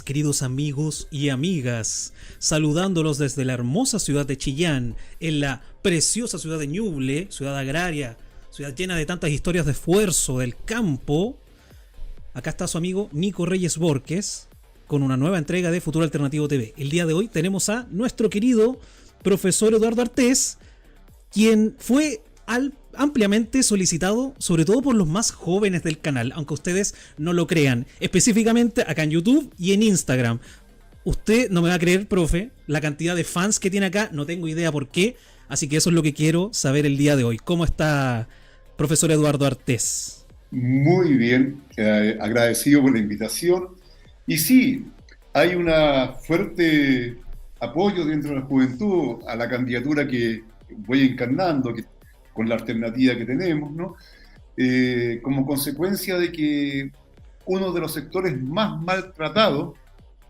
queridos amigos y amigas, saludándolos desde la hermosa ciudad de Chillán, en la preciosa ciudad de Ñuble, ciudad agraria, ciudad llena de tantas historias de esfuerzo del campo. Acá está su amigo Nico Reyes Borges con una nueva entrega de Futuro Alternativo TV. El día de hoy tenemos a nuestro querido profesor Eduardo Artés, quien fue ampliamente solicitado, sobre todo por los más jóvenes del canal, aunque ustedes no lo crean, específicamente acá en YouTube y en Instagram. Usted no me va a creer, profe, la cantidad de fans que tiene acá, no tengo idea por qué, así que eso es lo que quiero saber el día de hoy. ¿Cómo está, profesor Eduardo Artés? Muy bien, agradecido por la invitación. Y sí, hay un fuerte apoyo dentro de la juventud a la candidatura que voy encarnando, con la alternativa que tenemos, ¿no? Como consecuencia de que uno de los sectores más maltratados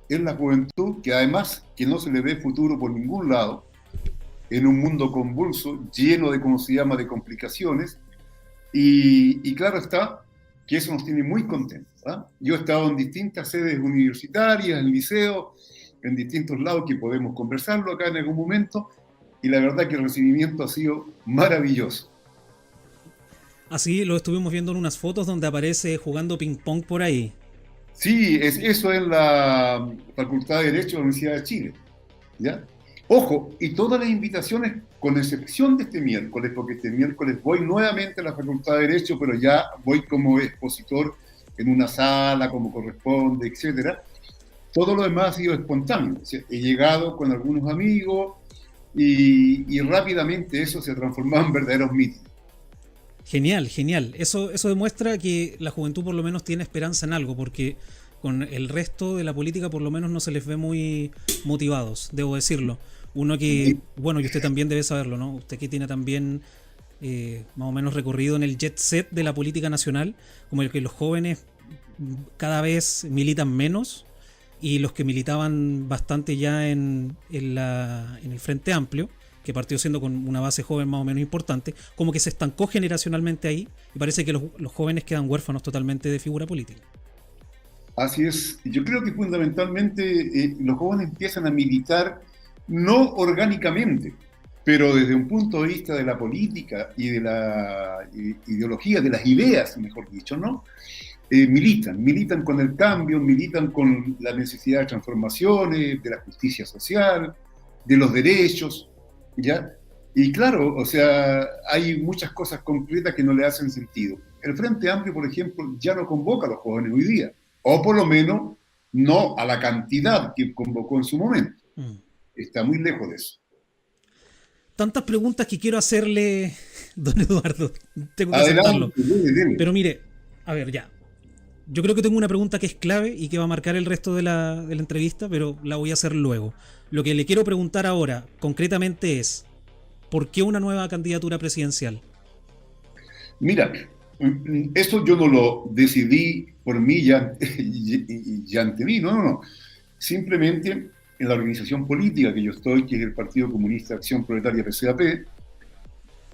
es la juventud, que además que no se le ve futuro por ningún lado, en un mundo convulso, lleno de, como se llama, de complicaciones, y claro está que eso nos tiene muy contentos, ¿eh? Yo he estado en distintas sedes universitarias, en liceos, en distintos lados que podemos conversarlo acá en algún momento, y la verdad que el recibimiento ha sido maravilloso. Así lo estuvimos viendo en unas fotos donde aparece jugando ping pong por ahí. Sí, eso es la Facultad de Derecho de la Universidad de Chile, ¿ya? Ojo, y todas las invitaciones, con excepción de este miércoles, porque este miércoles voy nuevamente a la Facultad de Derecho, pero ya voy como expositor en una sala, como corresponde, etcétera. Todo lo demás ha sido espontáneo. O sea, he llegado con algunos amigos y rápidamente eso se ha transformado en verdaderos mítines. Genial, genial. Eso demuestra que la juventud por lo menos tiene esperanza en algo, porque con el resto de la política por lo menos no se les ve muy motivados, debo decirlo. Uno que, bueno, y usted también debe saberlo, ¿no? Usted que tiene también más o menos recorrido en el jet set de la política nacional, como el que los jóvenes cada vez militan menos y los que militaban bastante ya en el Frente Amplio, que partió siendo con una base joven más o menos importante, como que se estancó generacionalmente ahí y parece que los jóvenes quedan huérfanos totalmente de figura política. Así es. Yo creo que fundamentalmente los jóvenes empiezan a militar no orgánicamente, pero desde un punto de vista de la política y de la ideología, de las ideas, mejor dicho, ¿no? Militan con el cambio, militan con la necesidad de transformaciones, de la justicia social, de los derechos, ¿ya? Y claro, o sea, hay muchas cosas concretas que no le hacen sentido. El Frente Amplio, por ejemplo, ya no convoca a los jóvenes hoy día, o por lo menos no a la cantidad que convocó en su momento. Está muy lejos de eso. Tantas preguntas que quiero hacerle, don Eduardo, tengo que aceptarlo. Adelante, dime. Pero mire, a ver, ya. Yo creo que tengo una pregunta que es clave y que va a marcar el resto de la entrevista, pero la voy a hacer luego. Lo que le quiero preguntar ahora, concretamente, es ¿por qué una nueva candidatura presidencial? Mira, eso yo no lo decidí por mí ya ante mí, no. Simplemente en la organización política que yo estoy, que es el Partido Comunista de Acción Proletaria PCAP,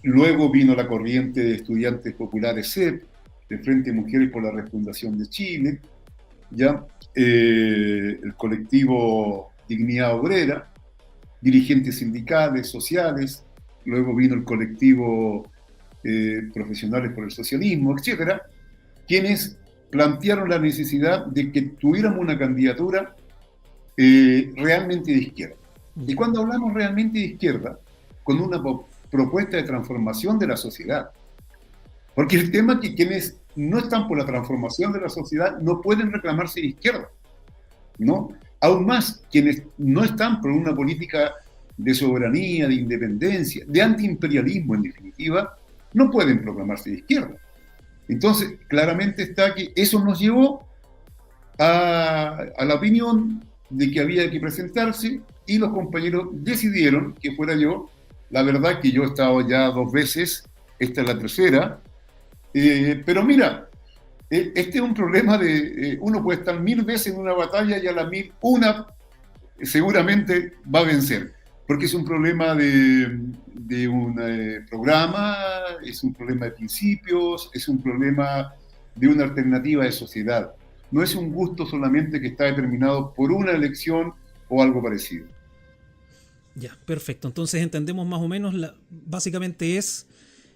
luego vino la corriente de estudiantes populares CEP, de Frente Mujeres por la Refundación de Chile, ya el colectivo Dignidad Obrera, dirigentes sindicales, sociales, luego vino el colectivo Profesionales por el Socialismo, etcétera, quienes plantearon la necesidad de que tuviéramos una candidatura realmente de izquierda. Y cuando hablamos realmente de izquierda, con una propuesta de transformación de la sociedad. Porque el tema es que quienes no están por la transformación de la sociedad no pueden reclamarse de izquierda, ¿no? Aún más, quienes no están por una política de soberanía, de independencia, de antiimperialismo en definitiva, no pueden proclamarse de izquierda. Entonces, claramente está que eso nos llevó a la opinión de que había que presentarse y los compañeros decidieron que fuera yo. La verdad que yo he estado ya 2 veces, esta es la tercera, pero mira, este es un problema de, uno puede estar 1000 veces en una batalla y a la 1001 seguramente va a vencer, porque es un problema de un programa, es un problema de principios, es un problema de una alternativa de sociedad. no es un gusto solamente que está determinado por una elección o algo parecido. Ya, perfecto. Entonces entendemos más o menos, básicamente es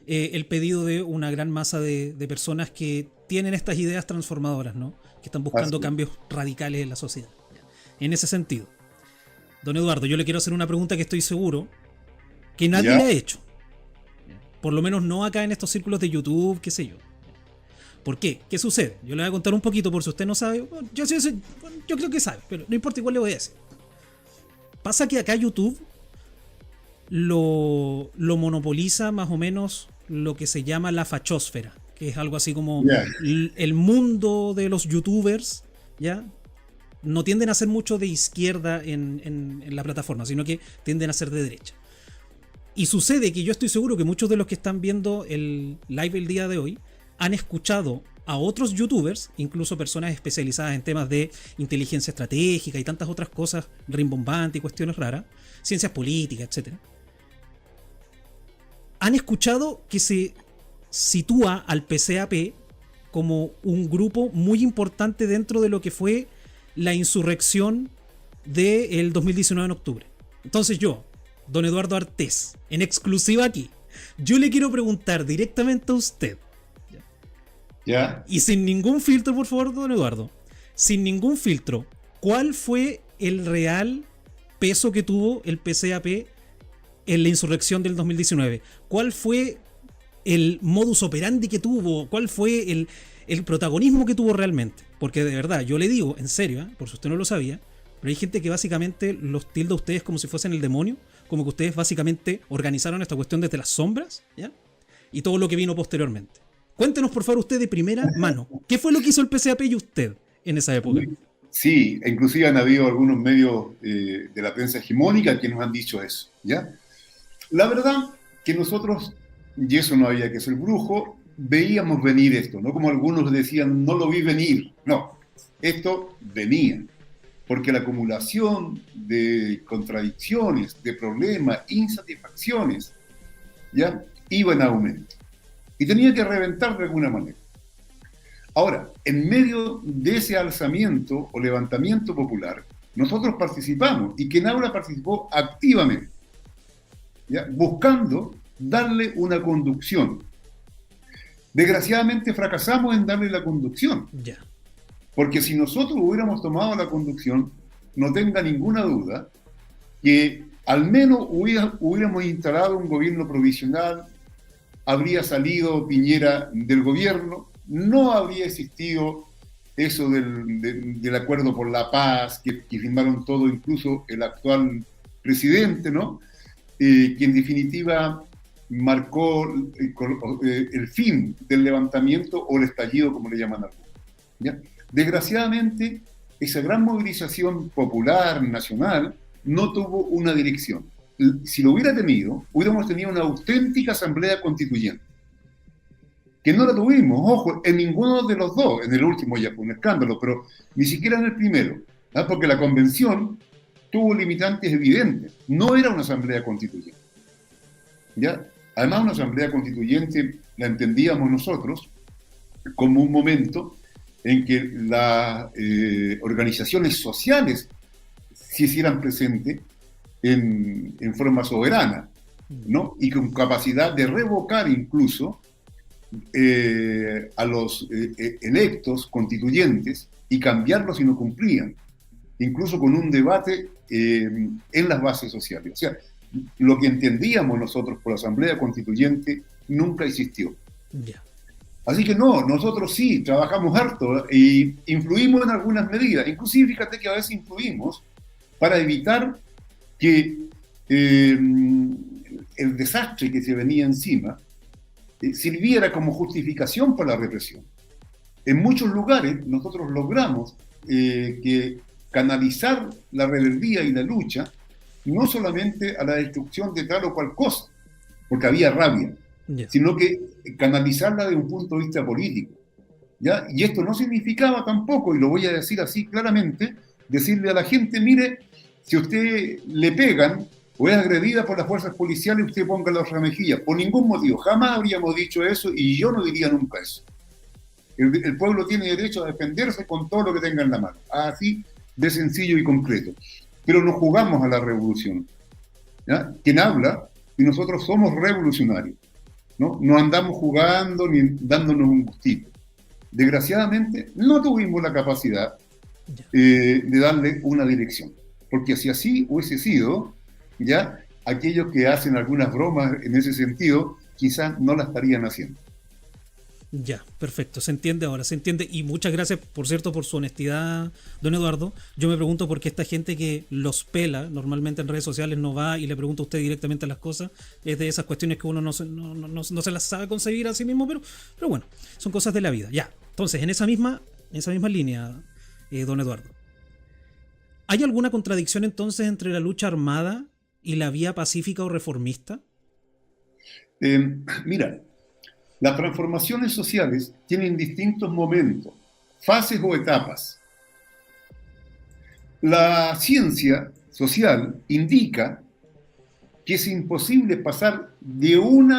el pedido de una gran masa de personas que tienen estas ideas transformadoras, ¿no? Que están buscando cambios radicales en la sociedad. En ese sentido, don Eduardo, yo le quiero hacer una pregunta que estoy seguro que nadie le ha hecho. Por lo menos no acá en estos círculos de YouTube, qué sé yo. ¿Por qué? ¿Qué sucede? Yo le voy a contar un poquito por si usted no sabe. Bueno, yo creo que sabe, pero no importa, igual le voy a decir. Pasa que acá YouTube lo monopoliza más o menos lo que se llama la fachósfera, que es algo así como el mundo de los youtubers, ¿ya? No tienden a ser mucho de izquierda en la plataforma, sino que tienden a ser de derecha. Y sucede que yo estoy seguro que muchos de los que están viendo el live el día de hoy han escuchado a otros youtubers, incluso personas especializadas en temas de inteligencia estratégica y tantas otras cosas rimbombantes y cuestiones raras, ciencias políticas, etc. Han escuchado que se sitúa al PCAP como un grupo muy importante dentro de lo que fue la insurrección del 2019 en octubre. Entonces yo, don Eduardo Artés, en exclusiva aquí, yo le quiero preguntar directamente a usted, ¿ya? Y sin ningún filtro, por favor, don Eduardo, sin ningún filtro, ¿cuál fue el real peso que tuvo el PCAP en la insurrección del 2019? ¿Cuál fue el modus operandi que tuvo? ¿Cuál fue el protagonismo que tuvo realmente? Porque de verdad, yo le digo, en serio, por si usted no lo sabía, pero hay gente que básicamente los tilda a ustedes como si fuesen el demonio, como que ustedes básicamente organizaron esta cuestión desde las sombras, ¿ya? Y todo lo que vino posteriormente. Cuéntenos, por favor, usted de primera mano, ¿qué fue lo que hizo el PCAP y usted en esa época? Sí, inclusive han habido algunos medios de la prensa hegemónica que nos han dicho eso, ¿ya? La verdad que nosotros, y eso no había que ser brujo, veíamos venir esto, ¿no? Como algunos decían, no lo vi venir. No, esto venía, porque la acumulación de contradicciones, de problemas, insatisfacciones, ¿ya? Iba en aumento. Y tenía que reventar de alguna manera. Ahora, en medio de ese alzamiento o levantamiento popular, nosotros participamos, y Kenaura participó activamente, ¿ya? Buscando darle una conducción. Desgraciadamente fracasamos en darle la conducción. Ya. Porque si nosotros hubiéramos tomado la conducción, no tenga ninguna duda que al menos hubiéramos instalado un gobierno provisional, habría salido Piñera del gobierno, no habría existido eso del acuerdo por la paz, que firmaron todo, incluso el actual presidente, ¿no? Que en definitiva marcó el fin del levantamiento o el estallido, como le llaman algunos, ¿ya? Desgraciadamente, esa gran movilización popular, nacional, no tuvo una dirección. Si lo hubiera tenido, hubiéramos tenido una auténtica asamblea constituyente, que no la tuvimos, ojo, en ninguno de los dos. En el último ya fue un escándalo, pero ni siquiera en el primero, ¿no? Porque la convención tuvo limitantes evidentes, no era una asamblea constituyente, ¿ya? Además, una asamblea constituyente la entendíamos nosotros como un momento en que las organizaciones sociales se hicieran presentes en forma soberana, ¿no? Y con capacidad de revocar incluso a los electos constituyentes y cambiarlos si no cumplían, incluso con un debate en las bases sociales. O sea, lo que entendíamos nosotros por la Asamblea Constituyente nunca existió. Ya. Así que no, nosotros sí, trabajamos harto y influimos en algunas medidas. Inclusive, fíjate que a veces influimos para evitar que el desastre que se venía encima sirviera como justificación para la represión. En muchos lugares nosotros logramos que canalizar la rebeldía y la lucha no solamente a la destrucción de tal o cual cosa, porque había rabia, sino que canalizarla desde un punto de vista político, ¿ya? Y esto no significaba tampoco, y lo voy a decir así claramente, decirle a la gente, mire, si a usted le pegan o es agredida por las fuerzas policiales, usted ponga la otra mejilla. Por ningún motivo, jamás habríamos dicho eso y yo no diría nunca eso. El pueblo tiene derecho a defenderse con todo lo que tenga en la mano. Así de sencillo y concreto. Pero nos jugamos a la revolución. ¿Ya? Quien habla, y nosotros somos revolucionarios. No andamos jugando ni dándonos un gustito. Desgraciadamente, no tuvimos la capacidad de darle una dirección. Porque si así hubiese sido, ya aquellos que hacen algunas bromas en ese sentido, quizás no la estarían haciendo. Ya, perfecto, se entiende ahora, se entiende. Y muchas gracias, por cierto, por su honestidad, don Eduardo. Yo me pregunto por qué esta gente que los pela normalmente en redes sociales no va y le pregunta a usted directamente las cosas. Es de esas cuestiones que uno no se las sabe concebir a sí mismo, pero bueno, son cosas de la vida. Ya, entonces, en esa misma línea, don Eduardo, ¿hay alguna contradicción entonces entre la lucha armada y la vía pacífica o reformista? Mira, las transformaciones sociales tienen distintos momentos, fases o etapas. La ciencia social indica que es imposible pasar de un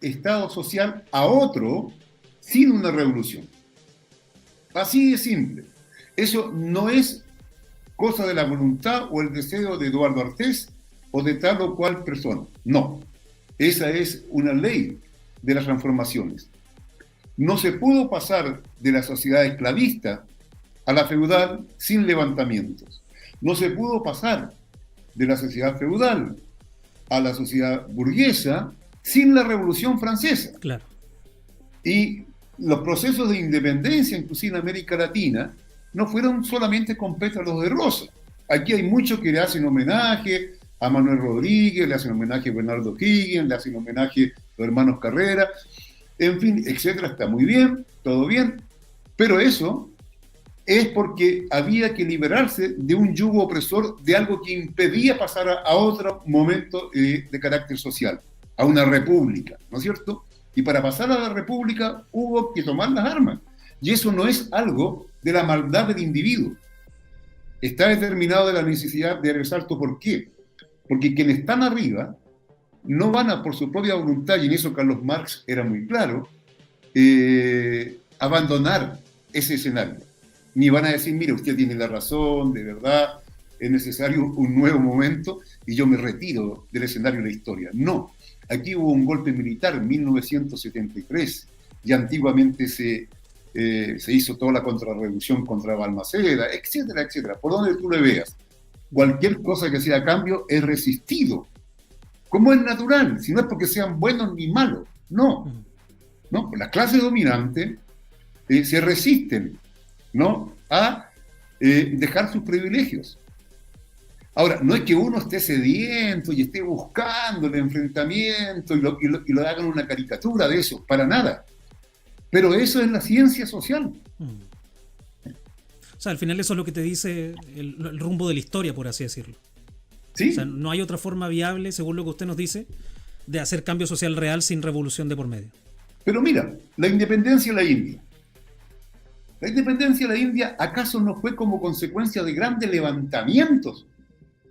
estado social a otro sin una revolución. Así de simple. Eso no es cosa de la voluntad o el deseo de Eduardo Artés o de tal o cual persona. No. Esa es una ley de las transformaciones. No se pudo pasar de la sociedad esclavista a la feudal sin levantamientos. No se pudo pasar de la sociedad feudal a la sociedad burguesa sin la Revolución Francesa. Claro. Y los procesos de independencia, inclusive en América Latina, no fueron solamente con pétalos de rosa. Aquí hay muchos que le hacen homenaje a Manuel Rodríguez, le hacen homenaje a Bernardo Higgins, le hacen homenaje a los hermanos Carrera, en fin, etcétera. Está muy bien, todo bien, pero eso es porque había que liberarse de un yugo opresor, de algo que impedía pasar a otro momento de carácter social, a una república, ¿no es cierto? Y para pasar a la república hubo que tomar las armas. Y eso no es algo de la maldad del individuo. Está determinado de la necesidad de resalto. ¿Por qué? Porque quienes están arriba no van a, por su propia voluntad, y en eso Carlos Marx era muy claro, abandonar ese escenario. Ni van a decir, mire, usted tiene la razón, de verdad, es necesario un nuevo momento y yo me retiro del escenario de la historia. No, aquí hubo un golpe militar en 1973 y antiguamente se hizo toda la contrarrevolución contra Balmaceda, etcétera, etcétera. Por donde tú le veas, cualquier cosa que sea a cambio es resistido. Como es natural, si no es porque sean buenos ni malos. No, ¿no? Las clases dominantes se resisten, ¿no?, a dejar sus privilegios. Ahora, no es que uno esté sediento y esté buscando el enfrentamiento y lo hagan una caricatura de eso, para nada. Pero eso es la ciencia social. O sea, al final eso es lo que te dice el rumbo de la historia, por así decirlo. ¿Sí? O sea, no hay otra forma viable, según lo que usted nos dice, de hacer cambio social real sin revolución de por medio. Pero mira, la independencia de la India. La independencia de la India, ¿acaso no fue como consecuencia de grandes levantamientos,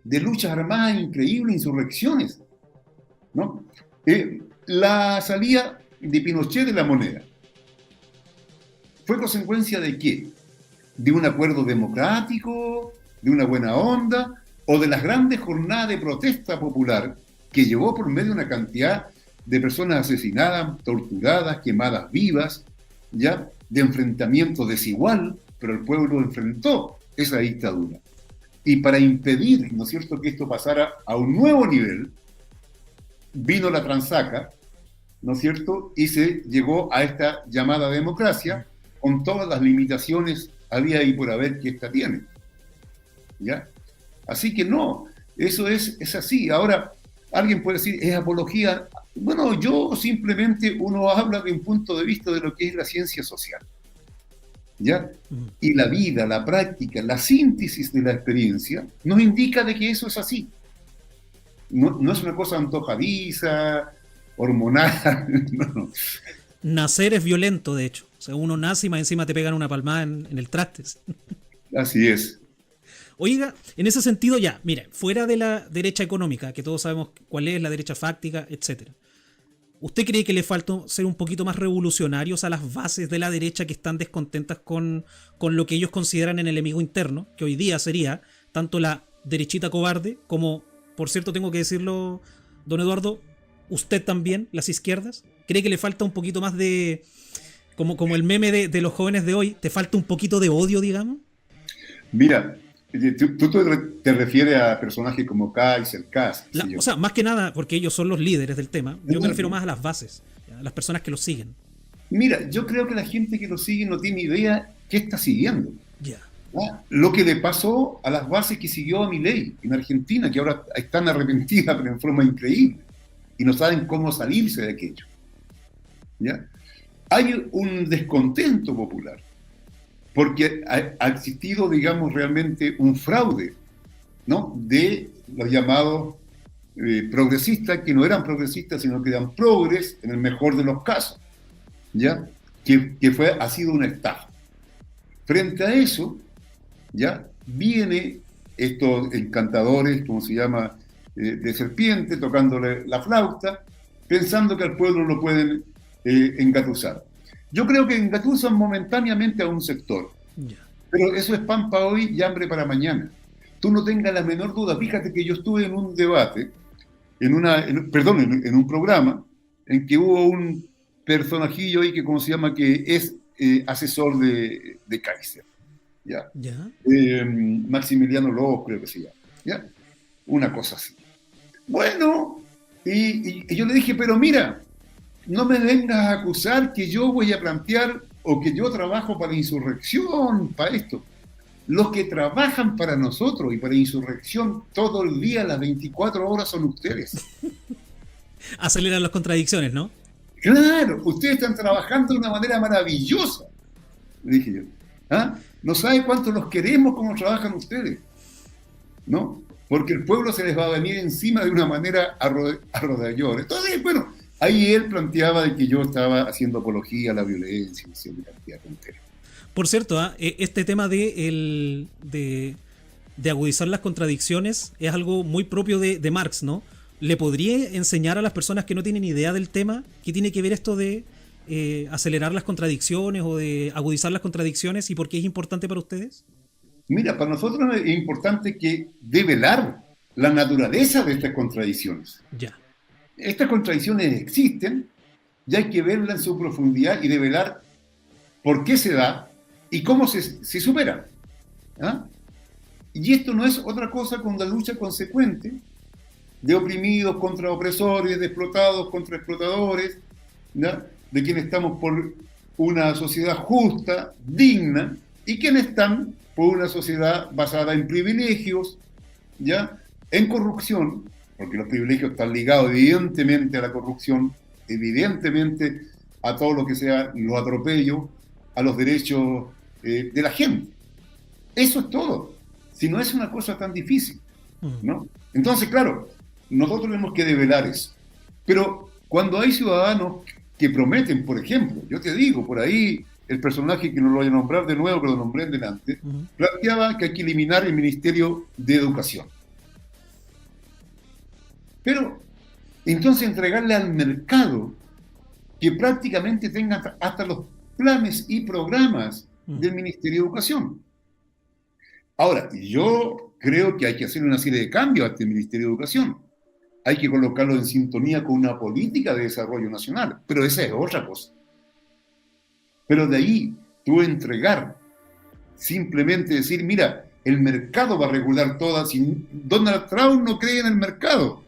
de luchas armadas increíbles, insurrecciones? ¿No? La salida de Pinochet de la moneda, ¿fue consecuencia de qué? ¿De un acuerdo democrático, de una buena onda, o de las grandes jornadas de protesta popular que llevó por medio una cantidad de personas asesinadas, torturadas, quemadas vivas, ya, de enfrentamiento desigual, pero el pueblo enfrentó esa dictadura? Y para impedir, ¿no es cierto?, que esto pasara a un nuevo nivel, vino la transaca, ¿no es cierto?, y se llegó a esta llamada democracia con todas las limitaciones había y por haber que esta tiene. ¿Ya? Así que no, eso es así. Ahora, alguien puede decir, ¿es apología? Bueno, yo simplemente, uno habla de un punto de vista de lo que es la ciencia social. ¿Ya? Y la vida, la práctica, la síntesis de la experiencia nos indica de que eso es así. No es una cosa antojadiza, hormonal. No. Nacer es violento, de hecho. O sea, uno nace y más encima te pegan una palmada en el traste. Así es. Oiga, en ese sentido ya, mira, fuera de la derecha económica, que todos sabemos cuál es, la derecha fáctica, etcétera. ¿Usted cree que le falta ser un poquito más revolucionarios a las bases de la derecha que están descontentas con lo que ellos consideran el enemigo interno, que hoy día sería tanto la derechita cobarde como, por cierto, tengo que decirlo, don Eduardo, usted también, las izquierdas? ¿Cree que le falta un poquito más de, como el meme de los jóvenes de hoy, te falta un poquito de odio, digamos? Mira, tú te refieres a personajes como Kaiser, Kass. O sea, más que nada, porque ellos son los líderes del tema, yo me refiero No. más a las bases, a las personas que los siguen. Mira, yo creo que la gente que lo sigue no tiene idea qué está siguiendo. Ya. ¿No? Lo que le pasó a las bases que siguió a Milei en Argentina, que ahora están arrepentidas, pero en forma increíble, y no saben cómo salirse de aquello. ¿Ya? Hay un descontento popular, porque ha existido, digamos, realmente un fraude, ¿no? De los llamados progresistas, que no eran progresistas, sino que eran progres en el mejor de los casos, ¿ya? Ha sido una estafa. Frente a eso, ¿ya? Viene estos encantadores, como se llama, de serpiente, tocándole la flauta, pensando que al pueblo lo pueden engatusar. Yo creo que engatusan momentáneamente a un sector, pero eso es pan para hoy y hambre para mañana. Tú no tengas la menor duda. Fíjate que yo estuve en un debate, en un programa, en que hubo un personajillo ahí que, ¿cómo se llama?, que es asesor de Kaiser. ¿Ya? ¿Ya? Maximiliano López, creo que se llama. ¿Ya? Una cosa así. Bueno, y yo le dije, pero mira, no me vengas a acusar que yo voy a plantear o que yo trabajo para insurrección, para esto. Los que trabajan para nosotros y para insurrección todo el día, las 24 horas, son ustedes. Aceleran las contradicciones, ¿no? Claro, ustedes están trabajando de una manera maravillosa, le dije yo. ¿Ah? No sabe cuánto los queremos como trabajan ustedes, ¿no? Porque el pueblo se les va a venir encima de una manera arrolladora. Entonces, bueno, ahí él planteaba de que yo estaba haciendo apología a la violencia, diciendo cantidad de tonterías. Por cierto, este tema de agudizar las contradicciones es algo muy propio de Marx, ¿no? ¿Le podría enseñar a las personas que no tienen idea del tema qué tiene que ver esto de acelerar las contradicciones o de agudizar las contradicciones y por qué es importante para ustedes? Mira, para nosotros es importante que develar la naturaleza de estas contradicciones. Ya. Estas contradicciones existen y hay que verlas en su profundidad y develar por qué se da y cómo se supera. ¿Ah? Y esto no es otra cosa que una lucha consecuente de oprimidos contra opresores, de explotados contra explotadores, ¿ya? De quienes estamos por una sociedad justa, digna, y quienes están por una sociedad basada en privilegios, ¿ya? En corrupción, porque los privilegios están ligados evidentemente a la corrupción, evidentemente a todo lo que sea los atropellos, a los derechos de la gente. Eso es todo. Si no es una cosa tan difícil, ¿no? Entonces, claro, nosotros tenemos que develar eso. Pero cuando hay ciudadanos que prometen, por ejemplo, yo te digo, por ahí el personaje que no lo voy a nombrar de nuevo, que lo nombré en delante, planteaba que hay que eliminar el Ministerio de Educación. Pero entonces entregarle al mercado que prácticamente tenga hasta los planes y programas del Ministerio de Educación. Ahora, yo creo que hay que hacer una serie de cambios a este Ministerio de Educación. Hay que colocarlo en sintonía con una política de desarrollo nacional, pero esa es otra cosa. Pero de ahí, tú entregar, simplemente decir, mira, el mercado va a regular todas, si Donald Trump no cree en el mercado,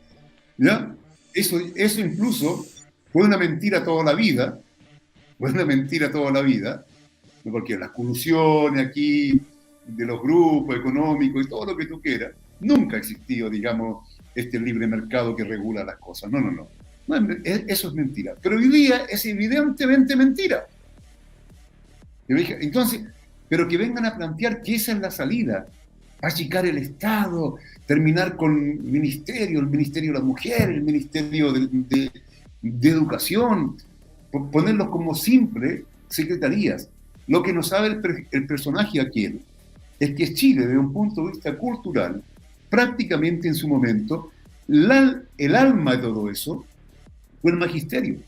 ¿ya? Eso incluso fue una mentira toda la vida, porque las colusiones aquí de los grupos económicos y todo lo que tú quieras, nunca ha existido, digamos, este libre mercado que regula las cosas. No, eso es mentira. Pero hoy día es evidentemente mentira. Entonces, pero que vengan a plantear que esa es la salida, achicar el Estado, terminar con el Ministerio de la Mujer, el Ministerio de Educación, ponerlos como simples secretarías. Lo que no sabe el personaje aquel es que Chile, desde un punto de vista cultural, prácticamente en su momento, el alma de todo eso fue el magisterio.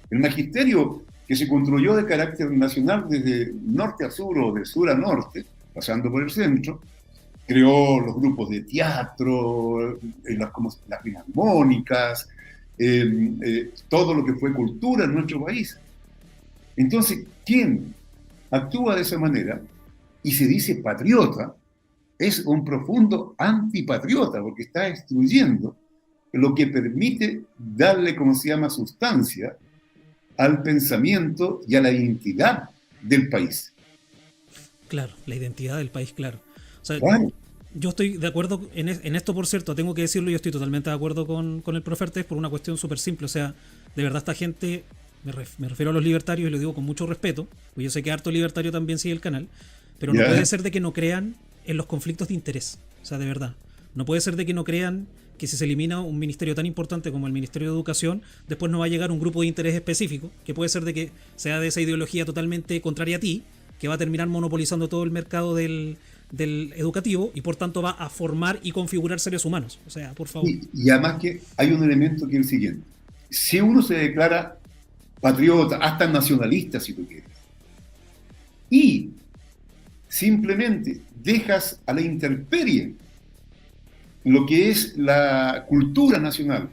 El magisterio que se construyó de carácter nacional desde norte a sur o de sur a norte, pasando por el centro, creó los grupos de teatro, las filarmónicas, todo lo que fue cultura en nuestro país. Entonces, quien actúa de esa manera y se dice patriota, es un profundo antipatriota, porque está destruyendo lo que permite darle, como se llama, sustancia al pensamiento y a la identidad del país. Claro, la identidad del país, claro. O sea, Claro. yo estoy de acuerdo en esto, por cierto, tengo que decirlo, yo estoy totalmente de acuerdo con el profe Artés por una cuestión súper simple. O sea, de verdad esta gente, me refiero a los libertarios y lo digo con mucho respeto, porque yo sé que harto libertario también sigue el canal, pero no puede ser de que no crean en los conflictos de interés. O sea, de verdad. No puede ser de que no crean que si se elimina un ministerio tan importante como el Ministerio de Educación, después no va a llegar un grupo de interés específico, que puede ser de que sea de esa ideología totalmente contraria a ti, que va a terminar monopolizando todo el mercado del educativo y por tanto va a formar y configurar seres humanos. O sea, por favor. Y además que hay un elemento que es el siguiente. Si uno se declara patriota, hasta nacionalista si tú quieres, y simplemente dejas a la intemperie lo que es la cultura nacional,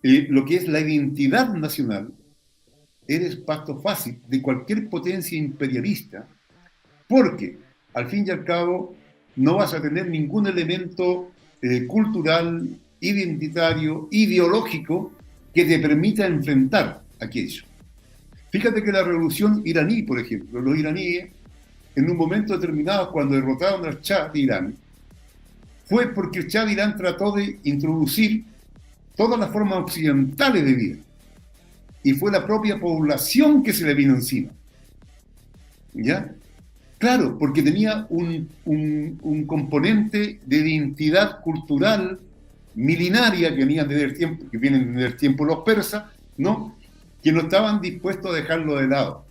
lo que es la identidad nacional, eres pasto fácil de cualquier potencia imperialista, porque al fin y al cabo no vas a tener ningún elemento cultural, identitario, ideológico que te permita enfrentar aquello. Fíjate que la revolución iraní, por ejemplo, los iraníes, en un momento determinado, cuando derrotaron al Shah de Irán, fue porque el Shah de Irán trató de introducir todas las formas occidentales de vida. Y fue la propia población que se le vino encima. ¿Ya? Claro, porque tenía un componente de identidad cultural milenaria que vienen desde el tiempo los persas, ¿no? Que no estaban dispuestos a dejarlo de lado.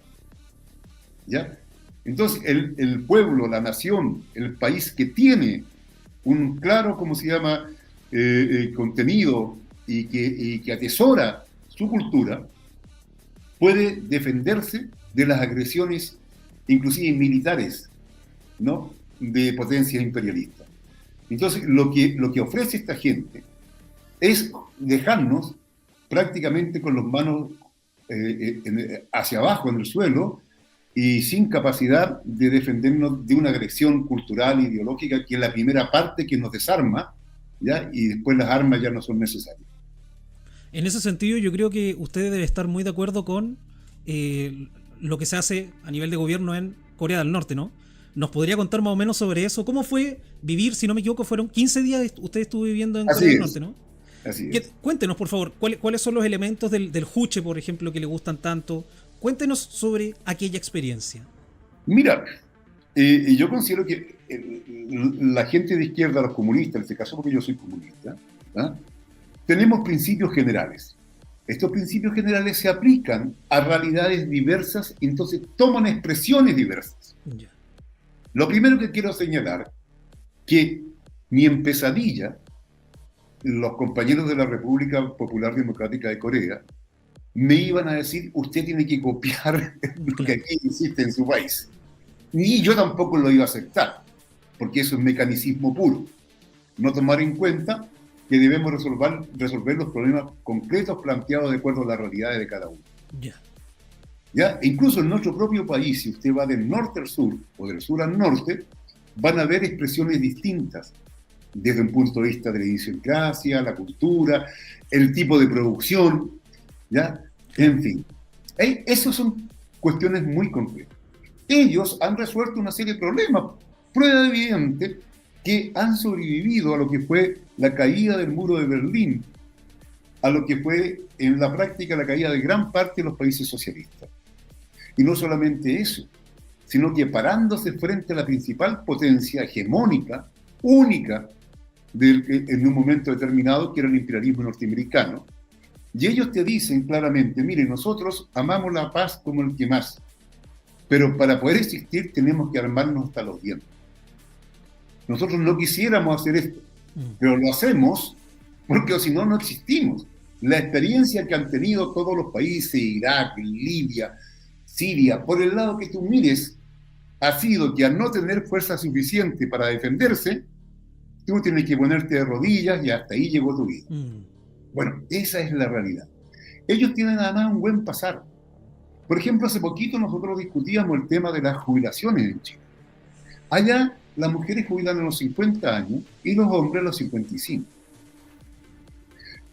¿Ya? Entonces, el pueblo, la nación, el país que tiene un claro, ¿cómo se llama?, contenido y que atesora su cultura, puede defenderse de las agresiones, inclusive militares, ¿no?, de potencias imperialistas. Entonces, lo que ofrece esta gente es dejarnos prácticamente con las manos hacia abajo en el suelo y sin capacidad de defendernos de una agresión cultural e ideológica, que es la primera parte que nos desarma, ¿ya? Y después las armas ya no son necesarias. En ese sentido, yo creo que usted debe estar muy de acuerdo con lo que se hace a nivel de gobierno en Corea del Norte, ¿no? ¿Nos podría contar más o menos sobre eso? ¿Cómo fue vivir, si no me equivoco, fueron 15 días usted estuvo viviendo en Corea del Norte, ¿no? Así es. Cuéntenos, por favor, ¿cuáles son los elementos del juche, por ejemplo, que le gustan tanto? Cuéntenos sobre aquella experiencia. Mira, yo considero que la gente de izquierda, los comunistas, en este caso porque yo soy comunista, ¿ah?, tenemos principios generales. Estos principios generales se aplican a realidades diversas, entonces toman expresiones diversas. Ya. Lo primero que quiero señalar, que ni en pesadilla los compañeros de la República Popular Democrática de Corea me iban a decir: usted tiene que copiar lo que aquí existe en su país. Ni yo tampoco lo iba a aceptar, porque eso es mecanicismo puro. No tomar en cuenta que debemos resolver los problemas concretos planteados de acuerdo a las realidades de cada uno. Ya. ¿Ya? E incluso en nuestro propio país, si usted va del norte al sur o del sur al norte, van a haber expresiones distintas desde un punto de vista de la idiosincrasia, la cultura, el tipo de producción, ¿ya? En fin, esas son cuestiones muy concretas. Ellos han resuelto una serie de problemas, prueba evidente que han sobrevivido a lo que fue la caída del muro de Berlín, a lo que fue en la práctica la caída de gran parte de los países socialistas. Y no solamente eso, sino que parándose frente a la principal potencia hegemónica, única, en un momento determinado, que era el imperialismo norteamericano. Y ellos te dicen claramente: mire, nosotros amamos la paz como el que más, pero para poder existir tenemos que armarnos hasta los dientes. Nosotros no quisiéramos hacer esto, pero lo hacemos porque si no, no existimos. La experiencia que han tenido todos los países, Irak, Libia, Siria, por el lado que tú mires, ha sido que al no tener fuerza suficiente para defenderse, tú tienes que ponerte de rodillas y hasta ahí llegó tu vida. Bueno, esa es la realidad. Ellos tienen además un buen pasar. Por ejemplo, hace poquito nosotros discutíamos el tema de las jubilaciones en Chile. Allá las mujeres jubilan a los 50 años y los hombres a los 55.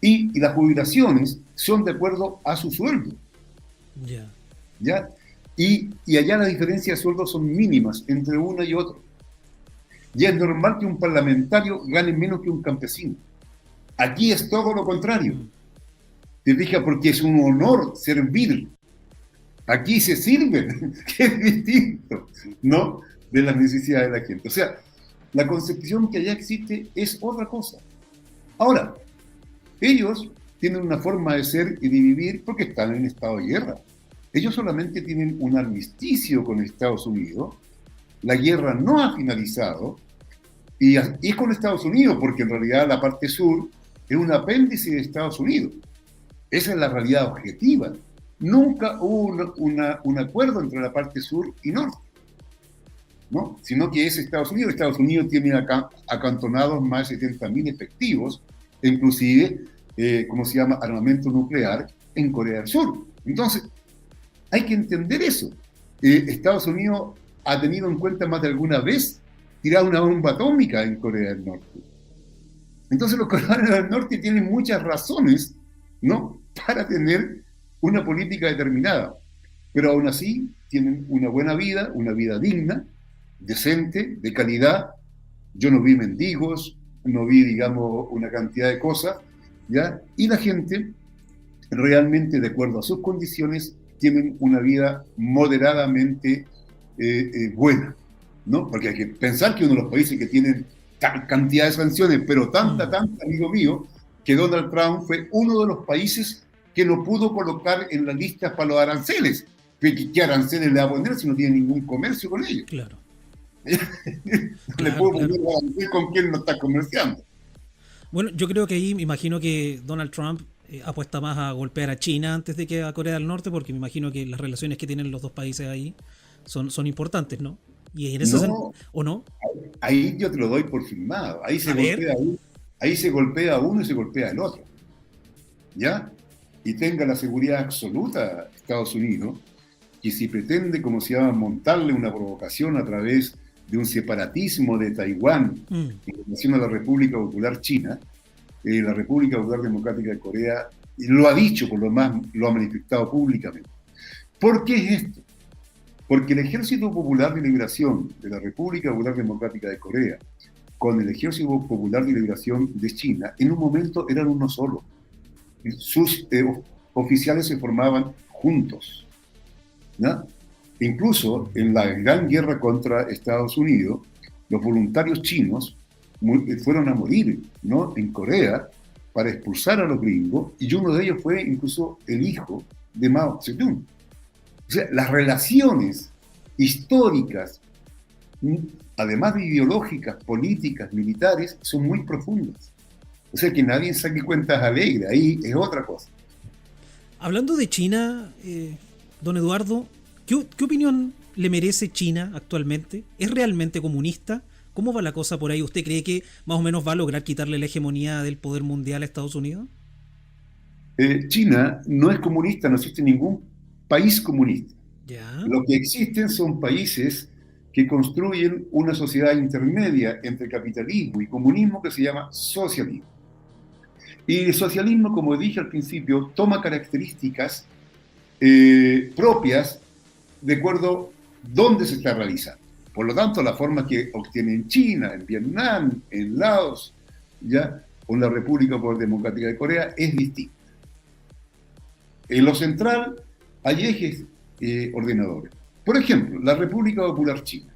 Y las jubilaciones son de acuerdo a su sueldo. ¿Ya? Y allá las diferencias de sueldo son mínimas entre uno y otro. Y es normal que un parlamentario gane menos que un campesino. Aquí es todo lo contrario. Te fijas, porque es un honor servir. Aquí se sirve, que es distinto, ¿no? De las necesidades de la gente. O sea, la concepción que allá existe es otra cosa. Ahora, ellos tienen una forma de ser y de vivir porque están en estado de guerra. Ellos solamente tienen un armisticio con Estados Unidos. La guerra no ha finalizado. Y es con Estados Unidos, porque en realidad la parte sur es un apéndice de Estados Unidos. Esa es la realidad objetiva. Nunca hubo un acuerdo entre la parte sur y norte, ¿no? Sino que es Estados Unidos. Estados Unidos tiene acá acantonados más de 70.000 efectivos, inclusive, ¿cómo se llama?, armamento nuclear en Corea del Sur. Entonces, hay que entender eso. Estados Unidos ha tenido en cuenta más de alguna vez tirar una bomba atómica en Corea del Norte. Entonces los coreanos del norte tienen muchas razones, ¿no?, para tener una política determinada, pero aún así tienen una buena vida, una vida digna, decente, de calidad. Yo no vi mendigos, no vi, digamos, una cantidad de cosas, ¿ya? Y la gente realmente, de acuerdo a sus condiciones, tienen una vida moderadamente buena, ¿no? Porque hay que pensar que uno de los países que tienen tal cantidad de sanciones, pero tanta, amigo mío, que Donald Trump fue uno de los países que no pudo colocar en la lista para los aranceles. ¿Qué aranceles le va a poner si no tiene ningún comercio con ellos? Claro. No le puedo poner arancel con quien no está comerciando. Bueno, yo creo que ahí me imagino que Donald Trump apuesta más a golpear a China antes de que a Corea del Norte, porque me imagino que las relaciones que tienen los dos países ahí son importantes, ¿no? Y en eso no, ¿o no? Ahí yo te lo doy por firmado. Ahí se golpea uno y se golpea el otro. ¿Ya? Y tenga la seguridad absoluta Estados Unidos que si pretende, como se llama, montarle una provocación a través de un separatismo de Taiwán en relación a la República Popular China, la República Popular Democrática de Corea lo ha dicho, por lo más lo ha manifestado públicamente. ¿Por qué es esto? Porque el Ejército Popular de Liberación de la República Popular Democrática de Corea con el Ejército Popular de Liberación de China, en un momento eran uno solo. Sus oficiales se formaban juntos, ¿no? Incluso en la gran guerra contra Estados Unidos, los voluntarios chinos fueron a morir, ¿no?, en Corea para expulsar a los gringos, y uno de ellos fue incluso el hijo de Mao Zedong. O sea, las relaciones históricas, además de ideológicas, políticas, militares, son muy profundas. O sea, que nadie saque cuentas alegres, ahí es otra cosa. Hablando de China, don Eduardo, ¿qué opinión le merece China actualmente? ¿Es realmente comunista? ¿Cómo va la cosa por ahí? ¿Usted cree que más o menos va a lograr quitarle la hegemonía del poder mundial a Estados Unidos? China no es comunista, no existe ningún país comunista. ¿Ya? Lo que existen son países que construyen una sociedad intermedia entre capitalismo y comunismo que se llama socialismo. Y el socialismo, como dije al principio, toma características propias de acuerdo a dónde se está realizando. Por lo tanto, la forma que obtiene en China, en Vietnam, en Laos, ¿ya?, o en la República Popular Democrática de Corea es distinta. En lo central hay ejes ordenadores. Por ejemplo, la República Popular China.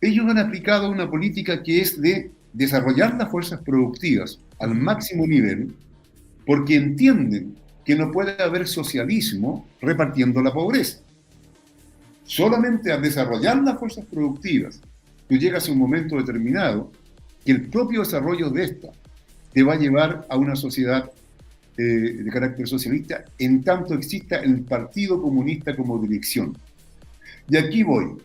Ellos han aplicado una política que es de desarrollar las fuerzas productivas al máximo nivel porque entienden que no puede haber socialismo repartiendo la pobreza. Solamente al desarrollar las fuerzas productivas, tú llegas a un momento determinado que el propio desarrollo de esta te va a llevar a una sociedad de carácter socialista, en tanto exista el Partido Comunista como dirección. Y aquí voy.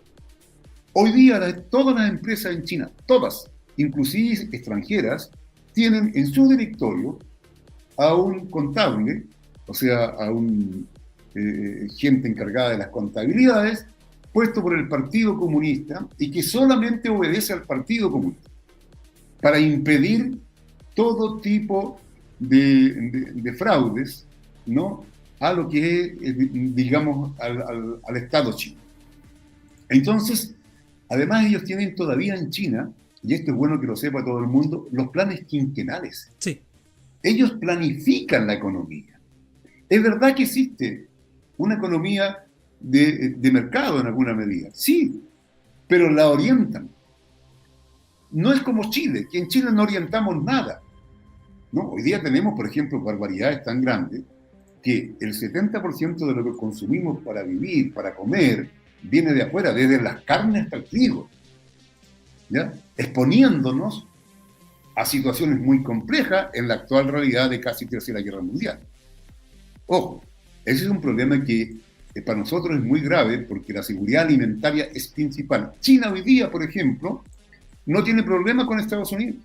Hoy día todas las empresas en China, todas, inclusive extranjeras, tienen en su directorio a un contable, o sea, a un gente encargada de las contabilidades, puesto por el Partido Comunista y que solamente obedece al Partido Comunista para impedir todo tipo de fraudes, ¿no?, a lo que es, digamos, al Estado chino. Entonces, además ellos tienen todavía en China, y esto es bueno que lo sepa todo el mundo, los planes quinquenales. Sí. Ellos planifican la economía. Es verdad que existe una economía de mercado en alguna medida, sí, pero la orientan. No es como Chile, que en Chile no orientamos nada, ¿no? Hoy día tenemos, por ejemplo, barbaridades tan grandes que el 70% de lo que consumimos para vivir, para comer, viene de afuera, desde las carnes hasta el trigo, ¿ya? Exponiéndonos a situaciones muy complejas en la actual realidad de casi Tercera Guerra Mundial. Ojo, ese es un problema que para nosotros es muy grave porque la seguridad alimentaria es principal. China hoy día, por ejemplo, no tiene problema con Estados Unidos.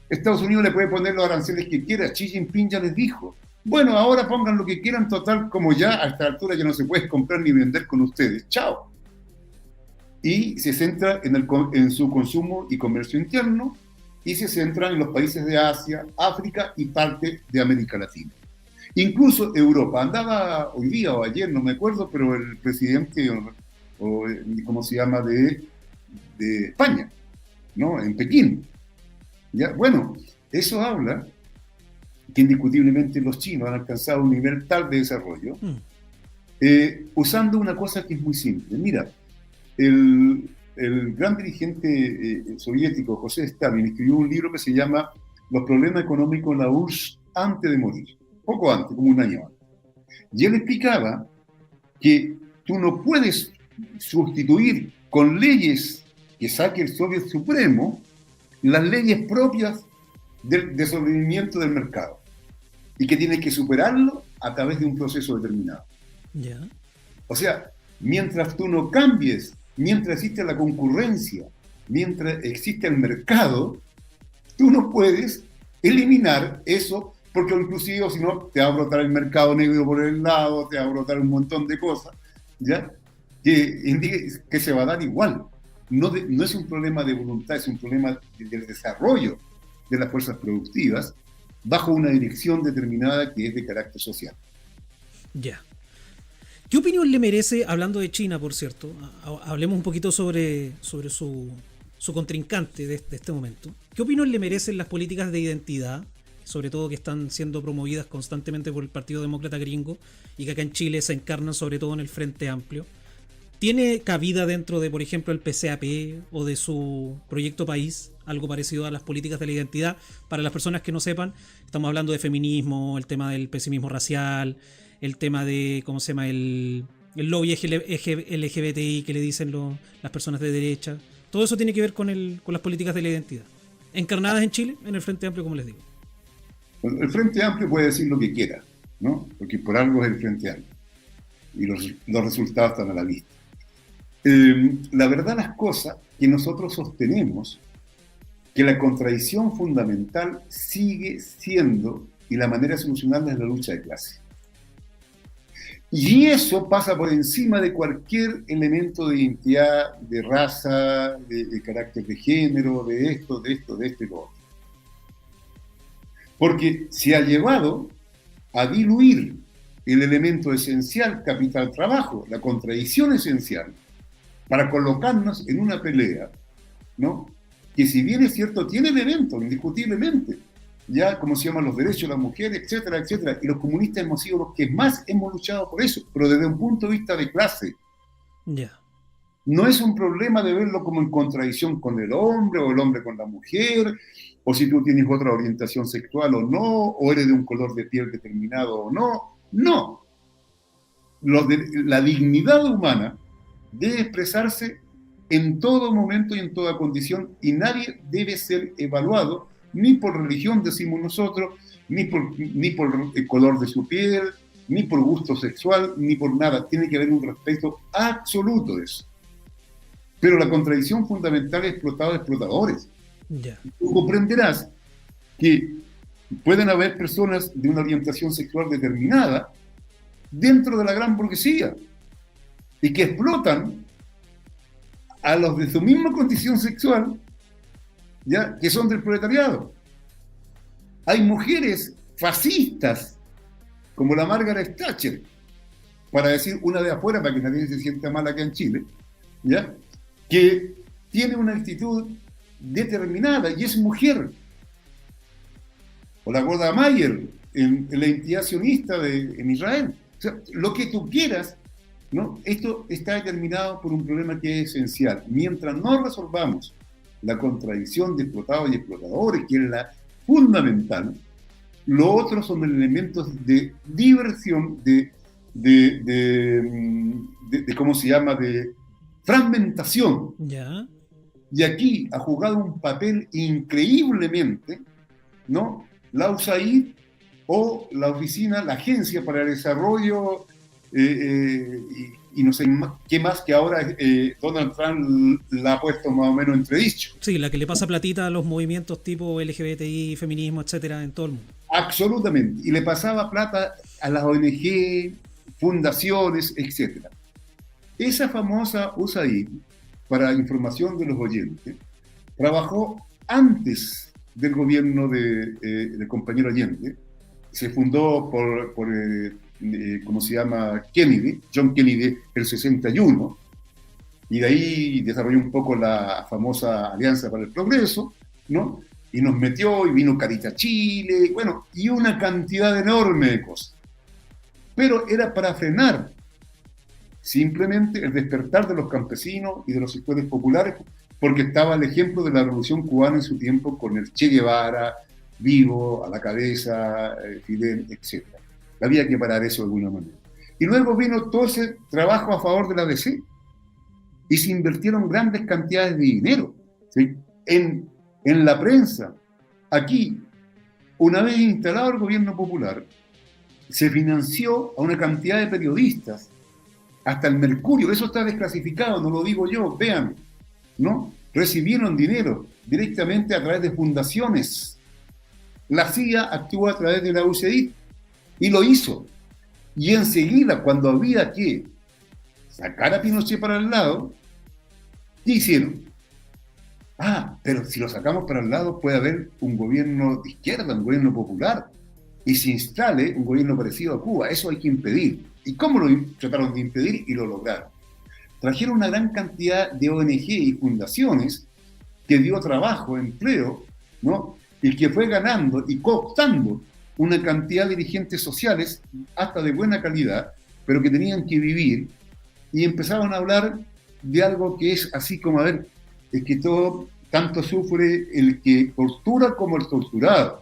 Estados Unidos le puede poner los aranceles que quiera. Xi Jinping ya les dijo, bueno, ahora pongan lo que quieran, total, como ya a esta altura ya no se puede comprar ni vender con ustedes. Chao. Y se centra en su consumo y comercio interno y se centra en los países de Asia, África y parte de América Latina. Incluso Europa. Andaba hoy día o ayer, no me acuerdo, pero el presidente, ¿cómo se llama?, de España, ¿no?, en Pekín. ¿Ya? Bueno, eso habla que indiscutiblemente los chinos han alcanzado un nivel tal de desarrollo usando una cosa que es muy simple. Mira, el gran dirigente soviético José Stalin escribió un libro que se llama Los problemas económicos en la URSS antes de morir, poco antes, como un año antes. Y él explicaba que tú no puedes sustituir con leyes que saque el Soviet Supremo las leyes propias del desenvolvimiento del mercado y que tienes que superarlo a través de un proceso determinado. Yeah. O sea, mientras tú no cambies, mientras existe la concurrencia, mientras existe el mercado, tú no puedes eliminar eso, porque inclusive si no te va a brotar el mercado negro por el lado, te va a brotar un montón de cosas, ¿ya?, que se va a dar igual. No es un problema de voluntad, es un problema del desarrollo de las fuerzas productivas bajo una dirección determinada que es de carácter social. Ya. ¿Qué opinión le merece, hablando de China, por cierto, hablemos un poquito sobre su contrincante de este momento? ¿Qué opinión le merecen las políticas de identidad, sobre todo que están siendo promovidas constantemente por el Partido Demócrata Gringo y que acá en Chile se encarnan sobre todo en el Frente Amplio? ¿Tiene cabida dentro de, por ejemplo, el PCAP o de su proyecto país, algo parecido a las políticas de la identidad? Para las personas que no sepan, estamos hablando de feminismo, el tema del pesimismo racial, el tema de, ¿cómo se llama?, el lobby LGBTI que le dicen las personas de derecha. Todo eso tiene que ver con las políticas de la identidad, encarnadas en Chile, en el Frente Amplio, como les digo. Bueno, el Frente Amplio puede decir lo que quiera, ¿no?, porque por algo es el Frente Amplio y los resultados están a la vista. La verdad las cosas que nosotros sostenemos que la contradicción fundamental sigue siendo, y la manera de solucionarla es la lucha de clase. Y eso pasa por encima de cualquier elemento de identidad, de raza, de carácter de género, de esto y lo otro. Porque se ha llevado a diluir el elemento esencial, capital-trabajo, la contradicción esencial, para colocarnos en una pelea, ¿no?, que si bien es cierto, tiene elementos, indiscutiblemente, ya como se llaman los derechos de las mujeres, etcétera, etcétera, y los comunistas hemos sido los que más hemos luchado por eso, pero desde un punto de vista de clase. Yeah. No es un problema de verlo como en contradicción con el hombre, o el hombre con la mujer, o si tú tienes otra orientación sexual o no, o eres de un color de piel determinado o no. No. La dignidad humana debe expresarse en todo momento y en toda condición, y nadie debe ser evaluado ni por religión, decimos nosotros, ni por el color de su piel, ni por gusto sexual, ni por nada. Tiene que haber un respeto absoluto de eso. Pero la contradicción fundamental es explotadores. Ya. Tú comprenderás que pueden haber personas de una orientación sexual determinada dentro de la gran burguesía y que explotan a los de su misma condición sexual, ¿ya? Que son del proletariado. Hay mujeres fascistas como la Margaret Thatcher, para decir una de afuera, para que nadie se sienta mal acá en Chile, ¿ya? Que tiene una actitud determinada y es mujer. O la Golda Meir en la entidad sionista en Israel. O sea, lo que tú quieras, ¿no? Esto está determinado por un problema que es esencial. Mientras no resolvamos la contradicción de explotados y explotadores, que es la fundamental, lo otro son elementos de diversión, ¿cómo se llama?, de fragmentación. Ya. Y aquí ha jugado un papel increíblemente, ¿no?, la USAID o la oficina, la Agencia para el Desarrollo, y no sé qué más, que ahora Donald Trump la ha puesto más o menos entredicho. Sí, la que le pasa platita a los movimientos tipo LGBTI, feminismo, etcétera, en todo el mundo. Absolutamente. Y le pasaba plata a las ONG, fundaciones, etcétera. Esa famosa USAID, para información de los oyentes, trabajó antes del gobierno del compañero Allende. Se fundó por ¿cómo se llama?, Kennedy, John Kennedy, el 61, y de ahí desarrolló un poco la famosa Alianza para el Progreso, ¿no? Y nos metió, y vino Caritas Chile, bueno, y una cantidad enorme de cosas. Pero era para frenar simplemente el despertar de los campesinos y de los sectores populares, porque estaba el ejemplo de la Revolución Cubana en su tiempo, con el Che Guevara vivo, a la cabeza, Fidel, etc. Había que parar eso de alguna manera. Y luego vino todo ese trabajo a favor de la DC, y se invirtieron grandes cantidades de dinero, ¿sí?, en la prensa. Aquí, una vez instalado el gobierno popular, se financió a una cantidad de periodistas, hasta el Mercurio, eso está desclasificado, no lo digo yo, vean, ¿no? Recibieron dinero directamente a través de fundaciones. La CIA actuó a través de la USAID y lo hizo. Y enseguida, cuando había que sacar a Pinochet para el lado, ¿qué hicieron? Pero si lo sacamos para el lado puede haber un gobierno de izquierda, un gobierno popular, y se instale un gobierno parecido a Cuba. Eso hay que impedir. ¿Y cómo lo trataron de impedir? Y lo lograron. Trajeron una gran cantidad de ONG y fundaciones que dio trabajo, empleo, ¿no?, y que fue ganando y cooptando una cantidad de dirigentes sociales, hasta de buena calidad, pero que tenían que vivir, y empezaron a hablar de algo que es así como, es que todo, tanto sufre el que tortura como el torturado,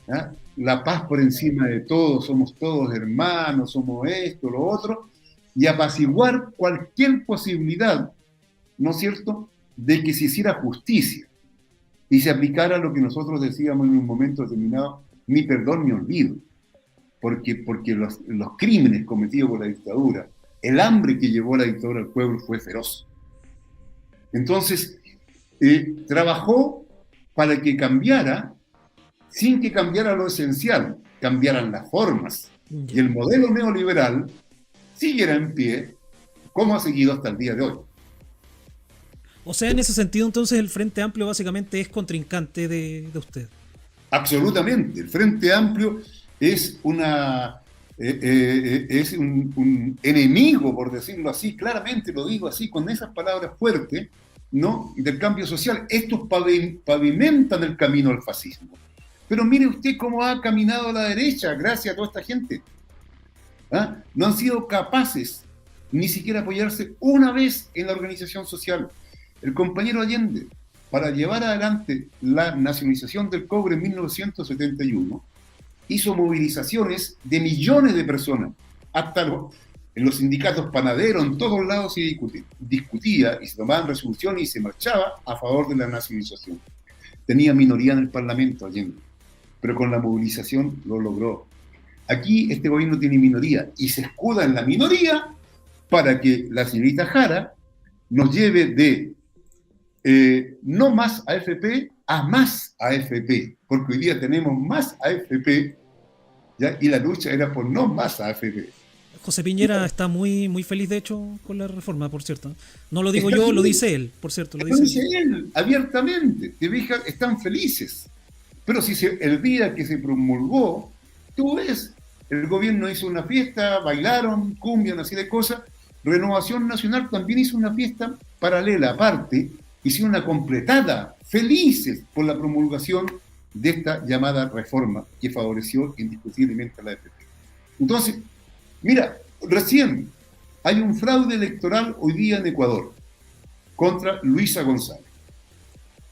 ¿ya? La paz por encima de todo, somos todos hermanos, somos esto, lo otro, y apaciguar cualquier posibilidad, ¿no es cierto?, de que se hiciera justicia y se aplicara lo que nosotros decíamos en un momento determinado, ni perdón ni olvido, porque los crímenes cometidos por la dictadura, el hambre que llevó la dictadura al pueblo fue feroz. Entonces, trabajó para que cambiara, sin que cambiara lo esencial, cambiaran las formas, y el modelo neoliberal siguiera en pie, como ha seguido hasta el día de hoy. O sea, en ese sentido, entonces, el Frente Amplio básicamente es contrincante de usted. Absolutamente. El Frente Amplio es un enemigo, por decirlo así, claramente lo digo así, con esas palabras fuertes, ¿no?, del cambio social. Estos pavimentan el camino al fascismo. Pero mire usted cómo ha caminado la derecha gracias a toda esta gente. No han sido capaces ni siquiera apoyarse una vez en la organización social. El compañero Allende, para llevar adelante la nacionalización del cobre en 1971, hizo movilizaciones de millones de personas, hasta en los sindicatos panaderos, en todos lados se discutía y se tomaban resoluciones y se marchaba a favor de la nacionalización. tenía minoría en el Parlamento, Allende, pero con la movilización lo logró. Aquí este gobierno tiene minoría y se escuda en la minoría para que la señorita Jara nos lleve de no más AFP a más AFP, porque hoy día tenemos más AFP, ¿ya? Y la lucha era por no más AFP. José Piñera está muy feliz, de hecho, con la reforma, por cierto. No lo digo yo, lo dice él, por cierto. Lo dice él, abiertamente. Te fijas, están felices. Pero si el día que se promulgó, tú ves, el gobierno hizo una fiesta, bailaron, cumbia, una serie de cosas. Renovación Nacional también hizo una fiesta paralela, aparte, hicieron una completada, felices por la promulgación de esta llamada reforma que favoreció indiscutiblemente a la AFP. Entonces, mira, recién hay un fraude electoral hoy día en Ecuador contra Luisa González.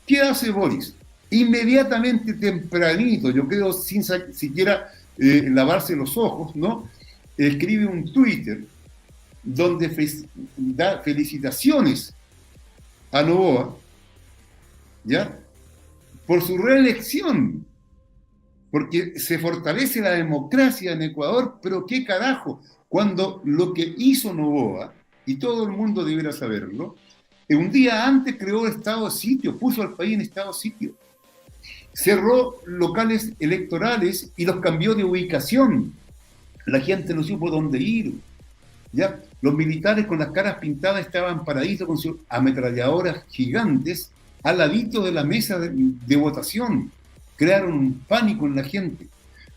¿Qué hace Boris? Inmediatamente, tempranito, yo creo sin siquiera lavarse los ojos, ¿no? Escribe un Twitter donde da felicitaciones a Noboa, ¿ya? Por su reelección, porque se fortalece la democracia en Ecuador, pero qué carajo, cuando lo que hizo Noboa, y todo el mundo debiera saberlo, un día antes creó estado de sitio, puso al país en estado de sitio, cerró locales electorales y los cambió de ubicación, la gente no supo dónde ir, ¿ya? Los militares con las caras pintadas estaban paraditos con sus ametralladoras gigantes al ladito de la mesa de votación. Crearon un pánico en la gente.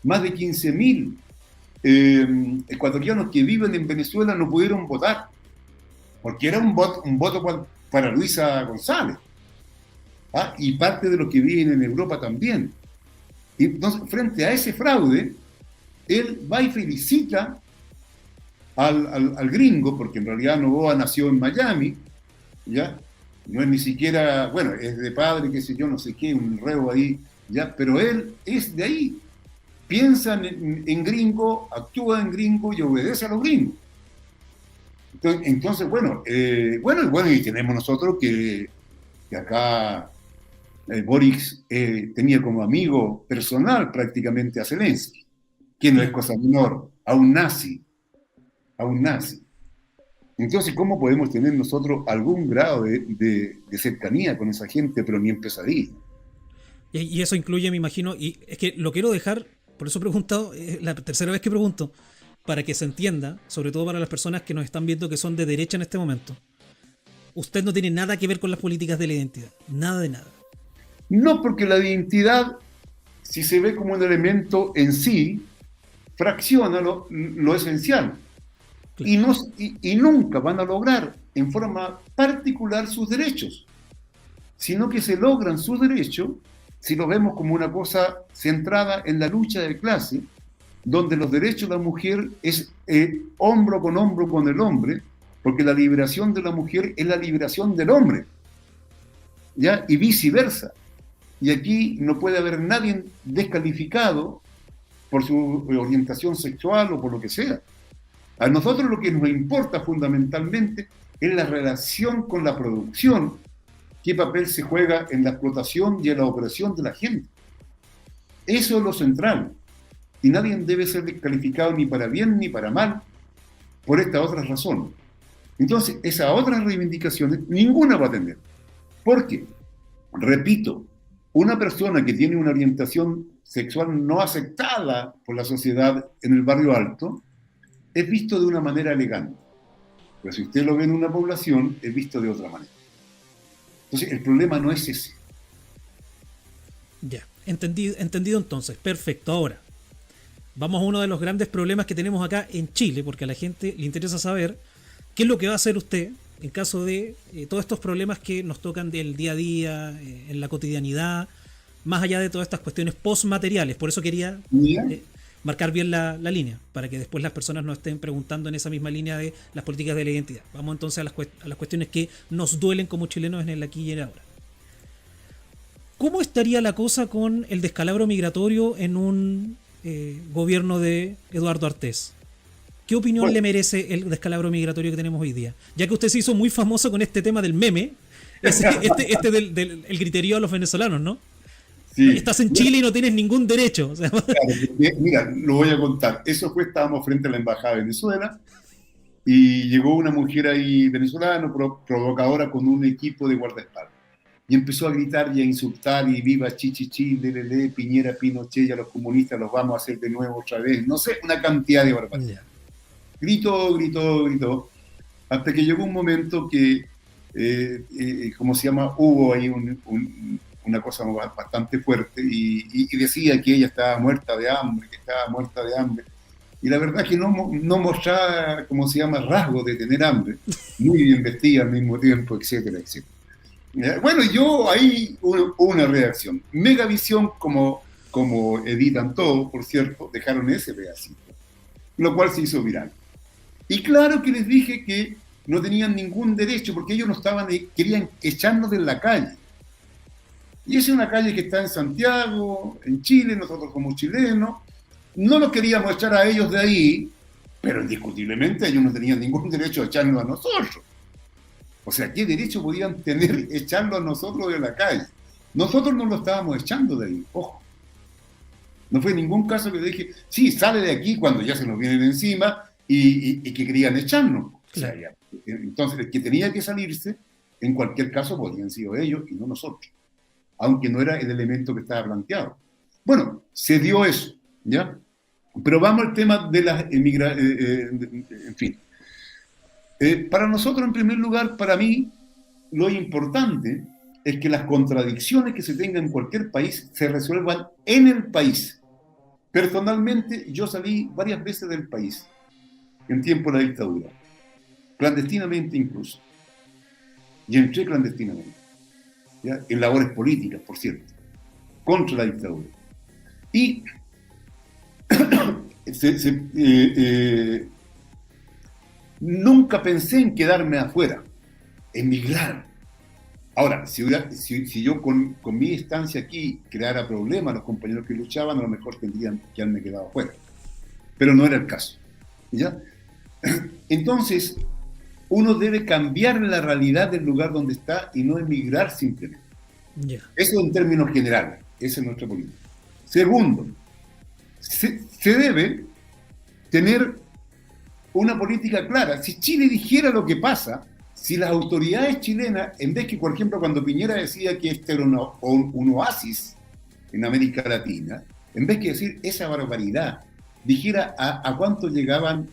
Más de 15.000 ecuatorianos que viven en Venezuela no pudieron votar, porque era un voto para Luisa González. ¿Ah? Y parte de los que viven en Europa también. Y entonces, frente a ese fraude, él va y felicita al gringo, porque en realidad Noboa nació en Miami, ¿ya? No es ni siquiera, bueno, es de padre, qué sé yo, no sé qué, un reo ahí, ¿ya? Pero él es de ahí, piensa en gringo, actúa en gringo y obedece a los gringos. Entonces bueno, y tenemos nosotros que acá Boric tenía como amigo personal prácticamente a Zelensky, que no es cosa menor, a un nazi. Entonces, ¿cómo podemos tener nosotros algún grado de cercanía con esa gente, pero ni en pesadilla? Y eso incluye, me imagino, y es que lo quiero dejar, por eso he preguntado, es la tercera vez que pregunto, para que se entienda, sobre todo para las personas que nos están viendo que son de derecha en este momento. Usted no tiene nada que ver con las políticas de la identidad, nada de nada. No, porque la identidad, si se ve como un elemento en sí, fracciona lo esencial. Claro. Y nunca van a lograr en forma particular sus derechos, sino que se logran sus derechos si lo vemos como una cosa centrada en la lucha de clase, donde los derechos de la mujer es hombro con el hombre, porque la liberación de la mujer es la liberación del hombre, ¿ya? Y viceversa. Y aquí no puede haber nadie descalificado por su orientación sexual o por lo que sea. A nosotros lo que nos importa fundamentalmente es la relación con la producción, qué papel se juega en la explotación y en la operación de la gente. Eso es lo central. Y nadie debe ser descalificado ni para bien ni para mal por esta otra razón. Entonces, esas otras reivindicaciones, ninguna va a tener. Porque, repito, una persona que tiene una orientación sexual no aceptada por la sociedad en el barrio alto, es visto de una manera elegante. Pero si usted lo ve en una población, es visto de otra manera. Entonces, el problema no es ese. Ya, entendido entonces. Perfecto. Ahora, vamos a uno de los grandes problemas que tenemos acá en Chile, porque a la gente le interesa saber qué es lo que va a hacer usted en caso de todos estos problemas que nos tocan del día a día, en la cotidianidad, más allá de todas estas cuestiones postmateriales. Por eso quería marcar bien la línea, para que después las personas no estén preguntando en esa misma línea de las políticas de la identidad. Vamos entonces a las cuestiones que nos duelen como chilenos en el aquí y el ahora. ¿Cómo estaría la cosa con el descalabro migratorio en un gobierno de Eduardo Artés? ¿Qué opinión le merece el descalabro migratorio que tenemos hoy día? Ya que usted se hizo muy famoso con este tema del meme, el griterío a los venezolanos, ¿no? Sí. Estás en Chile y no tienes ningún derecho. O sea, Claro, porque, mira, lo voy a contar. Eso fue, estábamos frente a la Embajada de Venezuela y llegó una mujer ahí venezolana, provocadora, con un equipo de guardaespaldas. Y empezó a gritar y a insultar y viva Chichichi, Lelele, Piñera, Pinochet, y a los comunistas los vamos a hacer de nuevo otra vez. No sé, una cantidad de barbaridad. Gritó, gritó, gritó, hasta que llegó un momento que, ¿cómo se llama? Hubo ahí una cosa bastante fuerte y decía que ella estaba muerta de hambre, que estaba muerta de hambre. Y la verdad es que no mostraba, ¿cómo se llama?, rasgos de tener hambre, muy bien vestida al mismo tiempo, etcétera, etcétera. Bueno, yo ahí hubo una reacción. Megavisión, como editan todo, por cierto, dejaron ese pedacito, lo cual se hizo viral. Y claro que les dije que no tenían ningún derecho, porque ellos no estaban, querían echarnos de la calle. Y esa es una calle que está en Santiago, en Chile, nosotros como chilenos, no los queríamos echar a ellos de ahí, pero indiscutiblemente ellos no tenían ningún derecho a echarnos a nosotros. O sea, ¿qué derecho podían tener echarlo a nosotros de la calle? Nosotros no lo estábamos echando de ahí, ojo. No fue en ningún caso que le dije, sí, sale de aquí cuando ya se nos vienen encima y que querían echarnos. Claro. O sea, entonces, el que tenía que salirse, en cualquier caso, podían sido ellos y no nosotros, aunque no era el elemento que estaba planteado. Bueno, se dio eso, ¿ya? Pero vamos al tema de las emigraciones, en fin. Para nosotros, en primer lugar, para mí, lo importante es que las contradicciones que se tengan en cualquier país se resuelvan en el país. Personalmente, yo salí varias veces del país, en tiempo de la dictadura, clandestinamente incluso, y entré clandestinamente, ¿ya?, en labores políticas, por cierto, contra la dictadura. Y nunca pensé en quedarme afuera, emigrar. Ahora, si yo con mi estancia aquí creara problemas, los compañeros que luchaban a lo mejor tendrían que haberme quedado afuera. Pero no era el caso, ¿ya? Entonces, uno debe cambiar la realidad del lugar donde está y no emigrar simplemente. Yeah. Eso en términos generales, esa es nuestra política. Segundo, se debe tener una política clara. Si Chile dijera lo que pasa, si las autoridades chilenas, en vez que, por ejemplo, cuando Piñera decía que este era un oasis en América Latina, en vez que decir esa barbaridad, dijera a cuánto llegaban,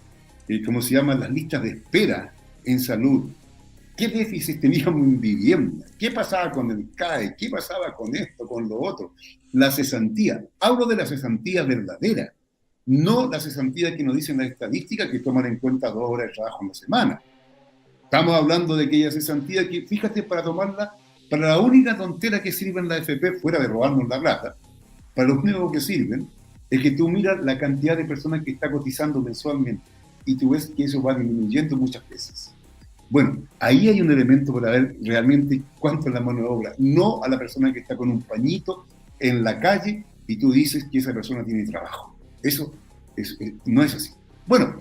¿cómo se llaman?, las listas de espera en salud, qué déficit teníamos en vivienda, qué pasaba con el CAE, qué pasaba con esto, con lo otro, la cesantía. Hablo de la cesantía verdadera, no la cesantía que nos dicen las estadísticas, que toman en cuenta 2 horas de trabajo en la semana. Estamos hablando de aquella cesantía que, fíjate, para tomarla, para la única tontera que sirve en la AFP, fuera de robarnos la plata, para lo único que sirven, es que tú miras la cantidad de personas que está cotizando mensualmente y tú ves que eso va disminuyendo muchas veces. Bueno, ahí hay un elemento para ver realmente cuánto es la mano de obra, no a la persona que está con un pañito en la calle y tú dices que esa persona tiene trabajo. Eso no es así. Bueno,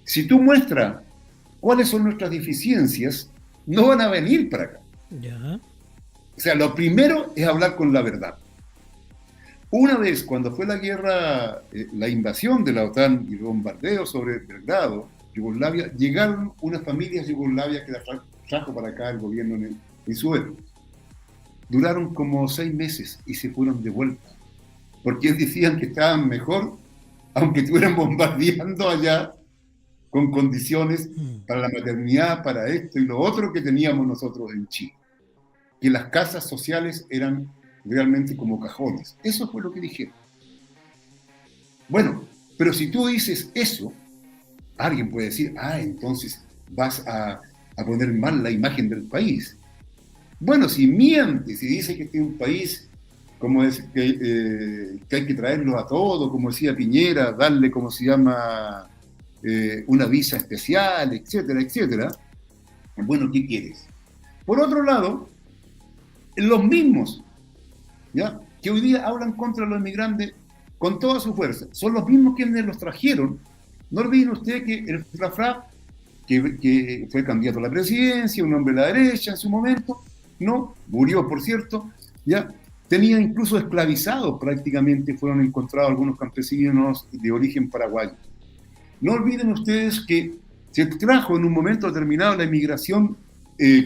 si tú muestras cuáles son nuestras deficiencias, no van a venir para acá. Ya. O sea, lo primero es hablar con la verdad. Una vez, cuando fue la guerra, la invasión de la OTAN y el bombardeo sobre Belgrado, Yugoslavia, llegaron unas familias yugoslavias que las trajo para acá el gobierno en su época. Duraron como 6 meses y se fueron de vuelta, porque ellos decían que estaban mejor, aunque estuvieran bombardeando allá, con condiciones para la maternidad, para esto y lo otro que teníamos nosotros en Chile. Que las casas sociales eran realmente como cajones. Eso fue lo que dijeron. Bueno, pero si tú dices eso, alguien puede decir, entonces vas a poner mal la imagen del país. Bueno, si mientes, si dices que este es un país como es, que hay que traerlo a todo, como decía Piñera, darle, como se llama, una visa especial, etcétera, etcétera. Bueno, ¿qué quieres? Por otro lado, los mismos, ¿ya?, que hoy día hablan contra los inmigrantes con toda su fuerza, son los mismos quienes los trajeron. No olviden ustedes que el Frafra, que fue candidato a la presidencia, un hombre de la derecha en su momento, no, murió, por cierto, ¿ya?, tenía incluso esclavizados prácticamente, fueron encontrados algunos campesinos de origen paraguayo. No olviden ustedes que se trajo en un momento determinado la inmigración,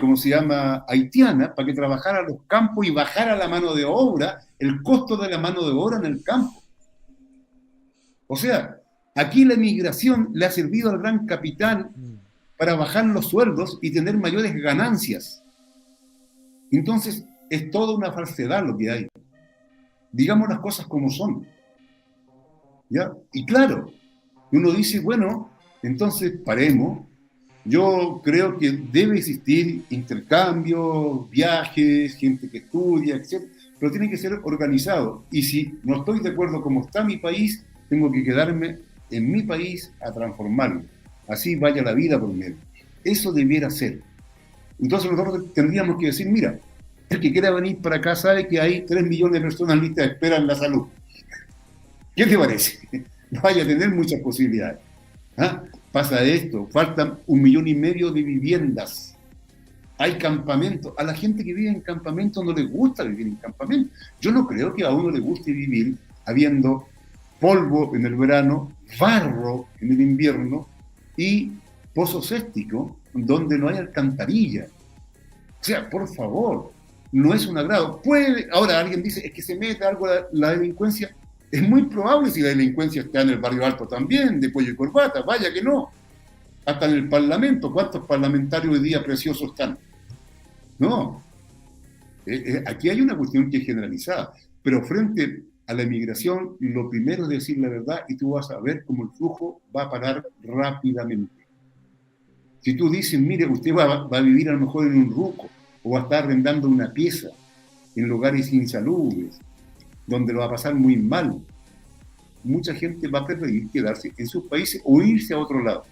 como se llama, haitiana, para que trabajara los campos y bajara la mano de obra, el costo de la mano de obra en el campo. O sea, aquí la inmigración le ha servido al gran capital para bajar los sueldos y tener mayores ganancias. Entonces, es toda una falsedad lo que hay. Digamos las cosas como son. ¿Ya? Y claro, uno dice, bueno, entonces paremos. Yo creo que debe existir intercambios, viajes, gente que estudia, etc. Pero tiene que ser organizado. Y si no estoy de acuerdo como está mi país, tengo que quedarme en mi país a transformarlo. Así vaya la vida por medio. Eso debiera ser. Entonces nosotros tendríamos que decir, mira, el que quiera venir para acá sabe que hay 3 millones de personas listas de espera en la salud. ¿Qué te parece? No vaya a tener muchas posibilidades. ¿Ah? Pasa esto, faltan 1,5 millones de viviendas. Hay campamentos. A la gente que vive en campamentos no le gusta vivir en campamentos. Yo no creo que a uno le guste vivir habiendo polvo en el verano, barro en el invierno y pozo séptico donde no hay alcantarilla. O sea, por favor, no es un agrado. Ahora alguien dice, es que se mete algo la delincuencia. Es muy probable si la delincuencia está en el barrio alto también, de cuello y corbata, vaya que no. Hasta en el Parlamento, ¿cuántos parlamentarios hoy día preciosos están? No. Aquí hay una cuestión que es generalizada, pero frente a la inmigración, lo primero es decir la verdad y tú vas a ver cómo el flujo va a parar rápidamente. Si tú dices, mire, usted va a vivir a lo mejor en un ruco o va a estar arrendando una pieza en lugares insalubres, donde lo va a pasar muy mal, mucha gente va a preferir quedarse en sus países o irse a otro lado.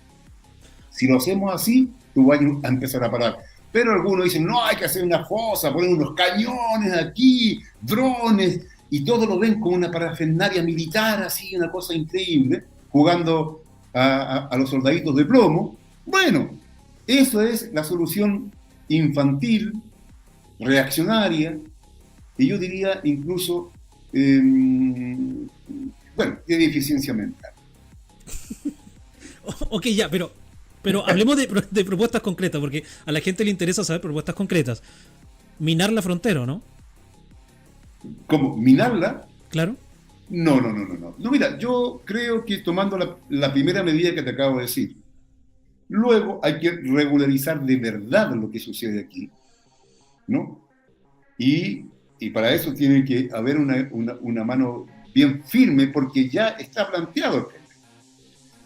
Si lo hacemos así, tú vas a empezar a parar. Pero algunos dicen, no, hay que hacer una fosa, poner unos cañones aquí, drones, y todo lo ven como una parafernalia militar, así, una cosa increíble, jugando a los soldaditos de plomo. Bueno, eso es la solución infantil, reaccionaria, y yo diría incluso, bueno, de deficiencia mental. Ok, ya, pero hablemos de propuestas concretas, porque a la gente le interesa saber propuestas concretas. Minar la frontera, ¿no? ¿Cómo? ¿Minarla? Claro. No. No, mira, yo creo que tomando la primera medida que te acabo de decir, luego hay que regularizar de verdad lo que sucede aquí, ¿no? Y para eso tiene que haber una mano bien firme, porque ya está planteado el problema.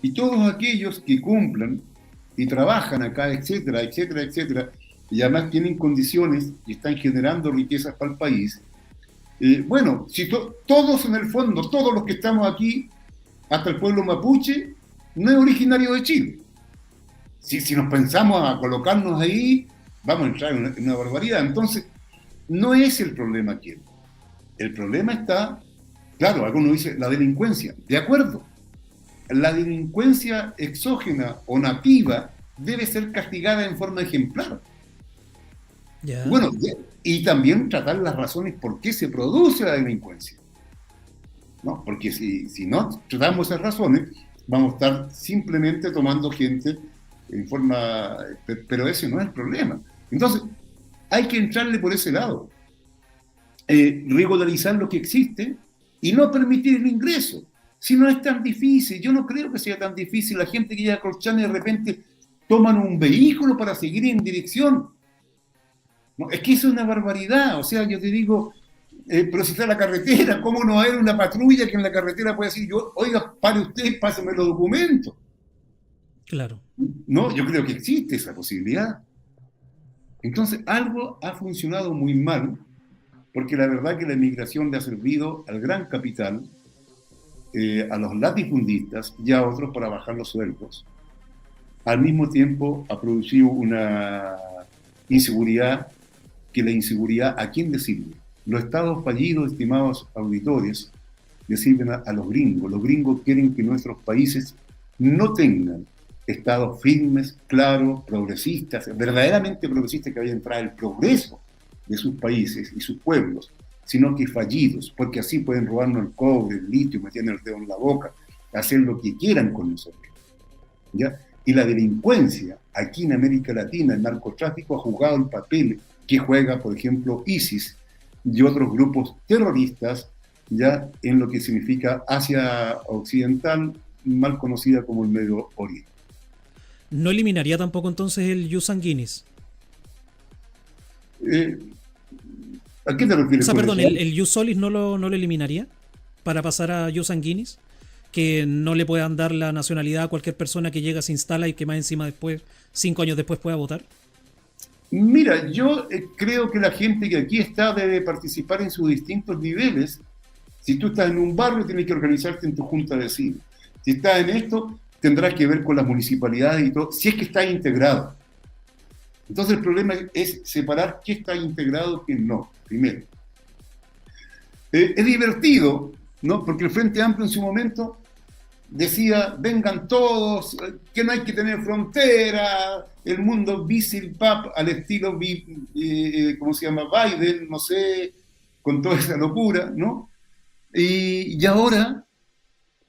Y todos aquellos que cumplan y trabajan acá, etcétera, y además tienen condiciones y están generando riquezas para el país, bueno, si todos en el fondo, todos los que estamos aquí, hasta el pueblo mapuche, no es originario de Chile. Si nos pensamos a colocarnos ahí, vamos a entrar en una barbaridad. Entonces, no es el problema aquí. El problema está, claro, algunos dicen la delincuencia. De acuerdo, la delincuencia exógena o nativa debe ser castigada en forma ejemplar. Ya. Bueno, y también tratar las razones por qué se produce la delincuencia, ¿no? Porque si no tratamos esas razones, vamos a estar simplemente tomando gente en forma... Pero ese no es el problema. Entonces, hay que entrarle por ese lado. Regularizar lo que existe y no permitir el ingreso. Si no es tan difícil, yo no creo que sea tan difícil. La gente que llega a Colchane de repente toman un vehículo para seguir en dirección. No, es que eso es una barbaridad. O sea, yo te digo, pero si está la carretera, ¿cómo no hay una patrulla que en la carretera puede decir, oiga, pare usted, páseme los documentos? Claro. No, yo creo que existe esa posibilidad. Entonces, algo ha funcionado muy mal, porque la verdad que la inmigración le ha servido al gran capital, a los latifundistas y a otros para bajar los sueldos. Al mismo tiempo ha producido una inseguridad, que la inseguridad, ¿a quién le sirve? Los estados fallidos, estimados auditores, le sirven a los gringos. Los gringos quieren que nuestros países no tengan estados firmes, claros, progresistas, verdaderamente progresistas, que vayan a traer el progreso de sus países y sus pueblos, sino que fallidos, porque así pueden robarnos el cobre, el litio, metiendo el dedo en la boca, hacer lo que quieran con nosotros, ¿ya? Y la delincuencia, aquí en América Latina, el narcotráfico ha jugado el papel que juega, por ejemplo, ISIS y otros grupos terroristas, ya en lo que significa Asia Occidental, mal conocida como el Medio Oriente. ¿No eliminaría tampoco entonces el jus sanguinis? ¿A qué te refieres? O sea, con perdón, eso? el jus solis no lo eliminaría para pasar a jus sanguinis, que no le puedan dar la nacionalidad a cualquier persona que llega, se instala y que más encima después, 5 años después, pueda votar. Mira, yo creo que la gente que aquí está debe participar en sus distintos niveles. Si tú estás en un barrio, tienes que organizarte en tu junta de vecinos. Si estás en esto, tendrás que ver con las municipalidades y todo, si es que está integrado. Entonces el problema es separar qué está integrado y qué no, primero. Es divertido, ¿no? Porque el Frente Amplio en su momento decía, vengan todos, que no hay que tener frontera, el mundo bisilpap al estilo, ¿cómo se llama? Biden, no sé, con toda esa locura, ¿no? Y ahora,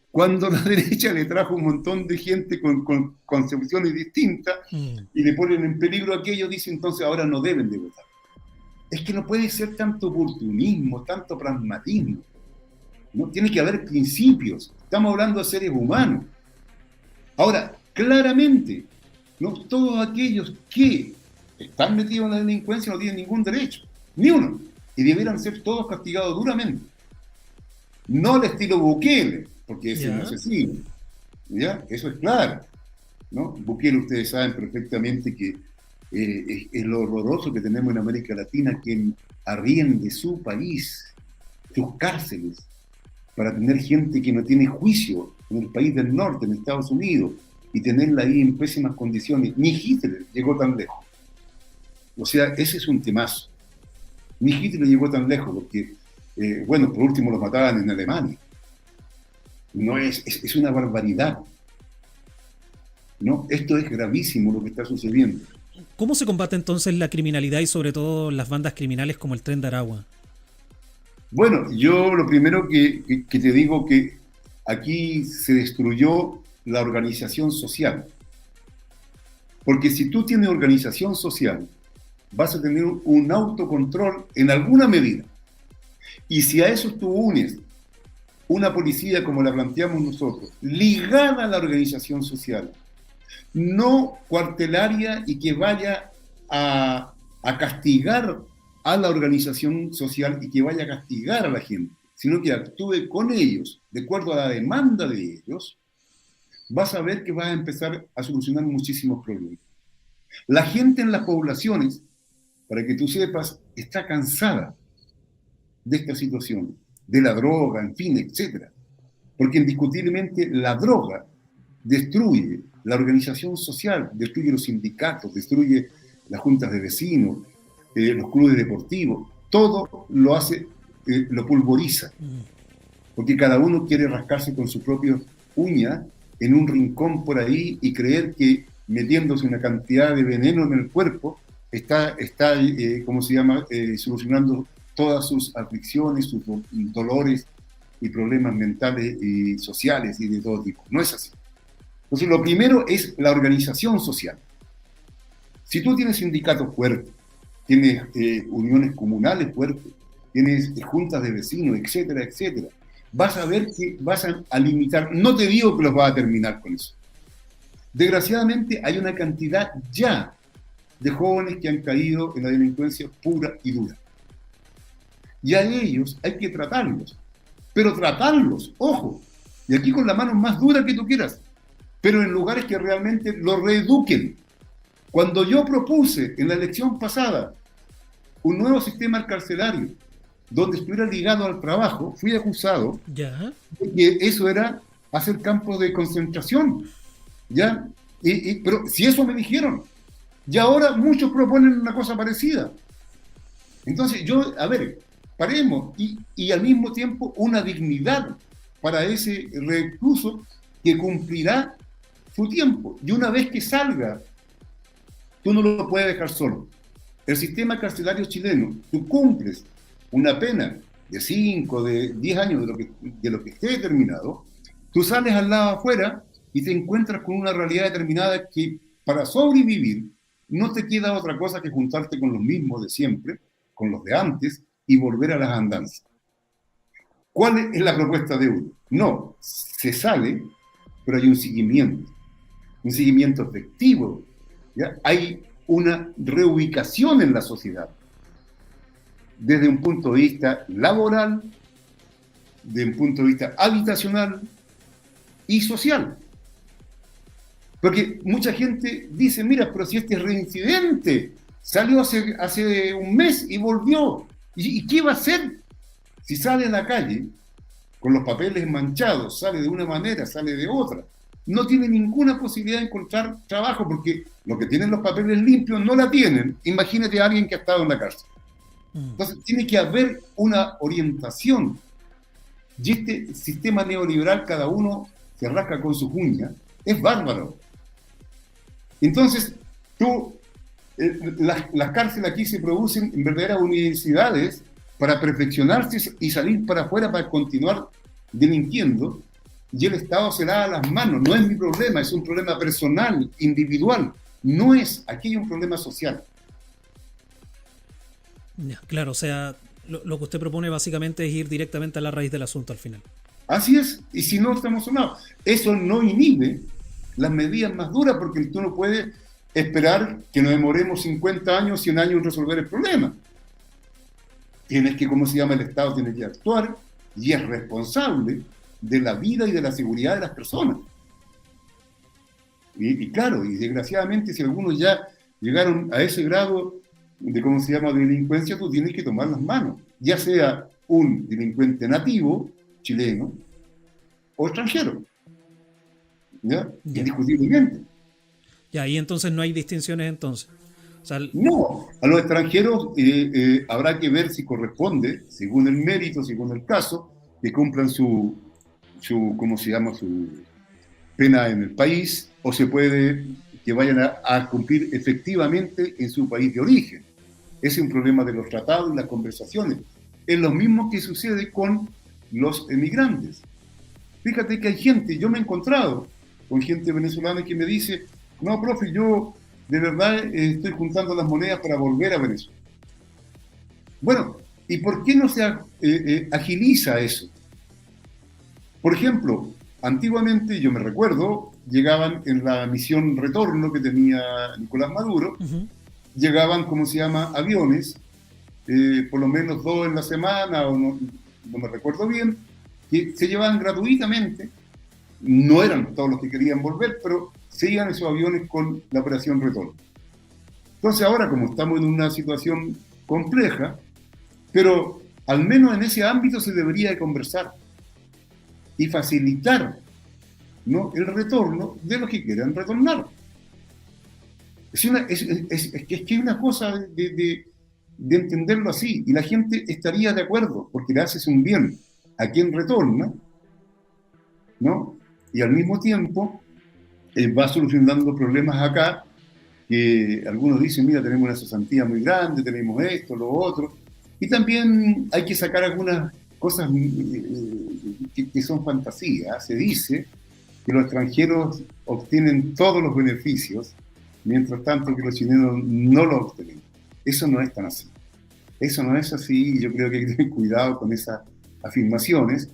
cuando la derecha le trajo un montón de gente con concepciones distintas y le ponen en peligro a aquello, dice entonces ahora no deben de votar. Es que no puede ser tanto oportunismo, tanto pragmatismo. ¿No? Tiene que haber principios. Estamos hablando de seres humanos. Ahora, claramente, ¿no? Todos aquellos que están metidos en la delincuencia no tienen ningún derecho, ni uno, y debieran ser todos castigados duramente. No al estilo Bukele, porque ese no es asesino, ¿ya? Eso es claro, ¿no? Bukele, ustedes saben perfectamente que es lo horroroso que tenemos en América Latina, que arriende su país, sus cárceles, para tener gente que no tiene juicio en el país del norte, en Estados Unidos, y tenerla ahí en pésimas condiciones. Ni Hitler llegó tan lejos. O sea, ese es un temazo. Ni Hitler llegó tan lejos, porque, bueno, por último los mataban en Alemania. No es una barbaridad. ¿No? Esto es gravísimo lo que está sucediendo. ¿Cómo se combate entonces la criminalidad y sobre todo las bandas criminales como el Tren de Aragua? Bueno, yo lo primero que te digo que aquí se destruyó la organización social. Porque si tú tienes organización social, vas a tener un autocontrol en alguna medida. Y si a eso tú unes una policía como la planteamos nosotros, ligada a la organización social, no cuartelaria y que vaya a castigar a la organización social y que vaya a castigar a la gente, sino que actúe con ellos, de acuerdo a la demanda de ellos, vas a ver que vas a empezar a solucionar muchísimos problemas. La gente en las poblaciones, para que tú sepas, está cansada de esta situación, de la droga, en fin, etc. Porque indiscutiblemente la droga destruye la organización social, destruye los sindicatos, destruye las juntas de vecinos, los clubes deportivos, todo lo hace, lo pulveriza, porque cada uno quiere rascarse con su propia uña en un rincón por ahí y creer que metiéndose una cantidad de veneno en el cuerpo está ¿cómo se llama?, solucionando todas sus aflicciones, sus dolores y problemas mentales y sociales y de todo tipo. No es así. Entonces, lo primero es la organización social. Si tú tienes sindicatos fuertes, tienes uniones comunales fuertes, tienes juntas de vecinos, etcétera, etcétera, vas a ver que vas a limitar, no te digo que los vas a terminar con eso. Desgraciadamente hay una cantidad ya de jóvenes que han caído en la delincuencia pura y dura. Y a ellos hay que tratarlos, pero tratarlos, ojo, y aquí con la mano más dura que tú quieras, pero en lugares que realmente lo reeduquen. Cuando yo propuse en la elección pasada un nuevo sistema carcelario donde estuviera ligado al trabajo, fui acusado de que eso era hacer campos de concentración, ¿ya? Pero si eso me dijeron, y ahora muchos proponen una cosa parecida. Entonces yo, a ver, paremos, y al mismo tiempo una dignidad para ese recluso que cumplirá su tiempo, y una vez que salga, tú no lo puedes dejar solo. El sistema carcelario chileno, tú cumples una pena de 5, de 10 años, de lo que esté determinado, tú sales al lado afuera y te encuentras con una realidad determinada que para sobrevivir no te queda otra cosa que juntarte con los mismos de siempre, con los de antes, y volver a las andanzas. ¿Cuál es la propuesta de uno? No, se sale, pero hay un seguimiento efectivo, ¿ya? Hay una reubicación en la sociedad, desde un punto de vista laboral, desde un punto de vista habitacional y social. Porque mucha gente dice, mira, pero si este es reincidente, salió hace un mes y volvió. ¿Y qué va a hacer? Si sale a la calle con los papeles manchados, sale de una manera, sale de otra, no tiene ninguna posibilidad de encontrar trabajo, porque los que tienen los papeles limpios no la tienen. Imagínate a alguien que ha estado en la cárcel. Entonces tiene que haber una orientación. Y este sistema neoliberal, cada uno se rasca con sus uñas, es bárbaro. Entonces, las cárceles aquí se producen en verdaderas universidades para perfeccionarse y salir para afuera para continuar delinquiendo, y el Estado se lava las manos. No es mi problema, es un problema personal, individual. No es, aquí hay un problema social. Claro, o sea, lo que usted propone básicamente es ir directamente a la raíz del asunto al final. Así es, y si no estamos sonados, eso no inhibe las medidas más duras, porque tú no puedes esperar que nos demoremos 50 años, 100 años en resolver el problema. Tienes que, ¿cómo se llama? El Estado tiene que actuar y es responsable de la vida y de la seguridad de las personas. Y claro, y desgraciadamente, si algunos ya llegaron a ese grado de, ¿cómo se llama?, de delincuencia, tú tienes que tomar las manos, ya sea un delincuente nativo, chileno, o extranjero. ¿Ya? Indiscutiblemente. Ya, y entonces no hay distinciones entonces. O sea, no, a los extranjeros habrá que ver si corresponde, según el mérito, según el caso, que cumplan su ¿cómo se llama?, su pena en el país, o se puede que vayan a cumplir efectivamente en su país de origen. Ese es un problema de los tratados y las conversaciones. Es lo mismo que sucede con los emigrantes. Fíjate que hay gente, yo me he encontrado con gente venezolana que me dice, no, profe, yo de verdad estoy juntando las monedas para volver a Venezuela. Bueno, ¿y por qué no se agiliza eso? Por ejemplo, antiguamente, yo me recuerdo, llegaban en la misión retorno que tenía Nicolás Maduro, llegaban, ¿cómo se llama?, aviones, por lo menos 2 en la semana, o no me recuerdo bien, que se llevaban gratuitamente. No eran todos los que querían volver, pero se iban esos aviones con la operación retorno. Entonces ahora, como estamos en una situación compleja, pero al menos en ese ámbito se debería de conversar y facilitar, ¿no?, el retorno de los que quieran retornar. Es que hay una cosa de entenderlo así, y la gente estaría de acuerdo, porque le haces un bien a quien retorna, ¿no?, y al mismo tiempo va solucionando problemas acá, que algunos dicen, mira, tenemos una cesantía muy grande, tenemos esto, lo otro, y también hay que sacar algunas cosas que son fantasías. Se dice que los extranjeros obtienen todos los beneficios, mientras tanto que los chilenos no lo obtienen. Eso no es tan así. Eso no es así, y yo creo que hay que tener cuidado con esas afirmaciones.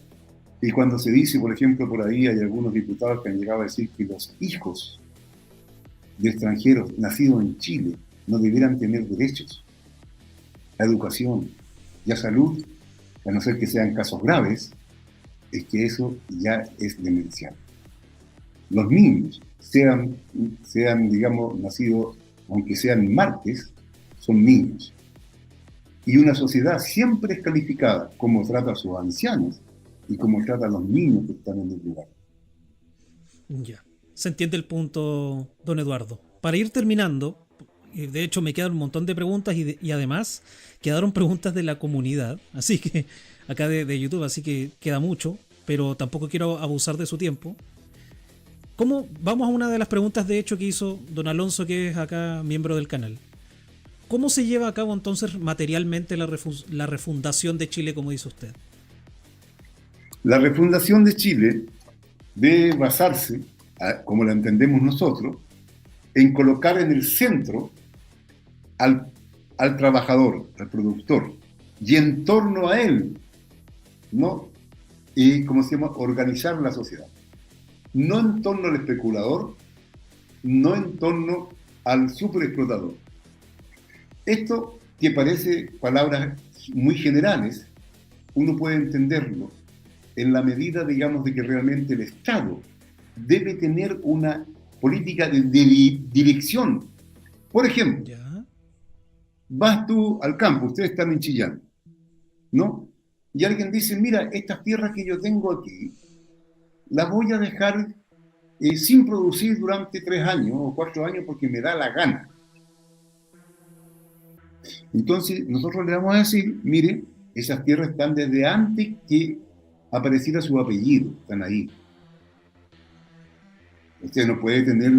Y cuando se dice, por ejemplo, por ahí hay algunos diputados que han llegado a decir que los hijos de extranjeros nacidos en Chile no debieran tener derechos a educación y a salud, a no ser que sean casos graves, es que eso ya es demencial. Los niños, sean digamos, nacidos, aunque sean martes, son niños. Y una sociedad siempre es calificada como trata a sus ancianos y como trata a los niños que están en el lugar. Ya, se entiende el punto, don Eduardo. Para ir terminando, de hecho me quedan un montón de preguntas y además quedaron preguntas de la comunidad, así que acá de YouTube, así que queda mucho, pero tampoco quiero abusar de su tiempo. Vamos a una de las preguntas de hecho que hizo don Alonso, que es acá miembro del canal. ¿Cómo se lleva a cabo entonces materialmente la refundación de Chile, como dice usted? La refundación de Chile debe basarse, como la entendemos nosotros, en colocar en el centro al trabajador, al productor, y en torno a él, ¿no? Y, como se llama, organizar la sociedad. No en torno al especulador, no en torno al superexplotador. Esto, que parece palabras muy generales, uno puede entenderlo en la medida, digamos, de que realmente el Estado debe tener una política de dirección. Por ejemplo, ¿Ya? vas tú al campo, ustedes están en Chillán, ¿no? Y alguien dice, mira, estas tierras que yo tengo aquí, las voy a dejar sin producir durante 3 años o 4 años porque me da la gana. Entonces, nosotros le vamos a decir, mire, esas tierras están desde antes que apareciera su apellido, están ahí. Usted no puede tener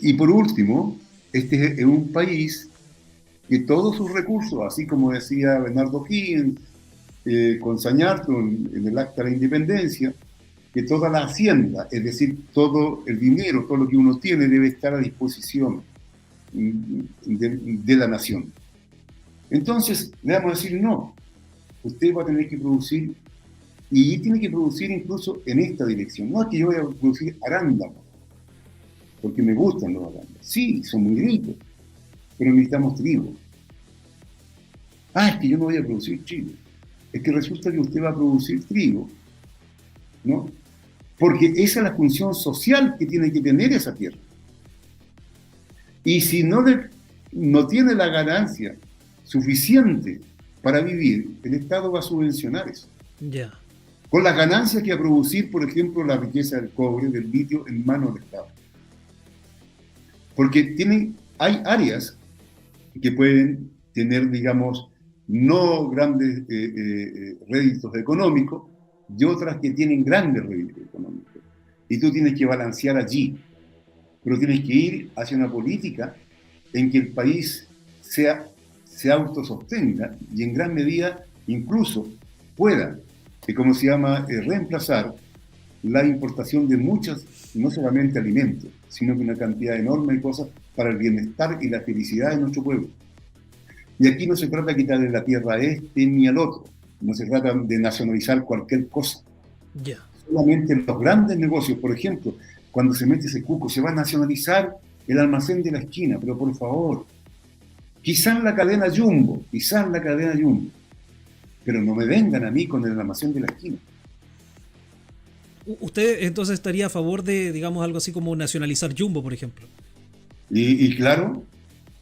Y por último, este es un país que todos sus recursos, así como decía Bernardo Higgins, con Sañarto en el Acta de la Independencia, que toda la hacienda, es decir, todo el dinero, todo lo que uno tiene debe estar a disposición de la nación. Entonces, le vamos a decir, no, usted va a tener que producir, y tiene que producir incluso en esta dirección. No es que yo vaya a producir arándanos, porque me gustan los arándanos. Sí, son muy ricos, pero necesitamos trigo. Es que yo no voy a producir trigo. Es que resulta que usted va a producir trigo, ¿no? Porque esa es la función social que tiene que tener esa tierra. Y si no tiene la ganancia suficiente para vivir, el Estado va a subvencionar eso. Ya. Con las ganancias que va a producir, por ejemplo, la riqueza del cobre, del litio, en manos del Estado. Porque hay áreas que pueden tener, digamos, no grandes réditos económicos, y otras que tienen grandes réditos económicos. Y tú tienes que balancear allí, pero tienes que ir hacia una política en que el país se autosostenga y en gran medida incluso pueda, como se llama, reemplazar la importación de muchos, no solamente alimentos, sino que una cantidad enorme de cosas para el bienestar y la felicidad de nuestro pueblo. Y aquí no se trata de quitarle la tierra a este ni al otro, no se trata de nacionalizar cualquier cosa. Ya. Solamente los grandes negocios, por ejemplo, cuando se mete ese cuco, se va a nacionalizar el almacén de la esquina, pero por favor, quizás la cadena Jumbo, pero no me vengan a mí con el almacén de la esquina. ¿Usted entonces estaría a favor de, digamos, algo así como nacionalizar Jumbo, por ejemplo? Y claro,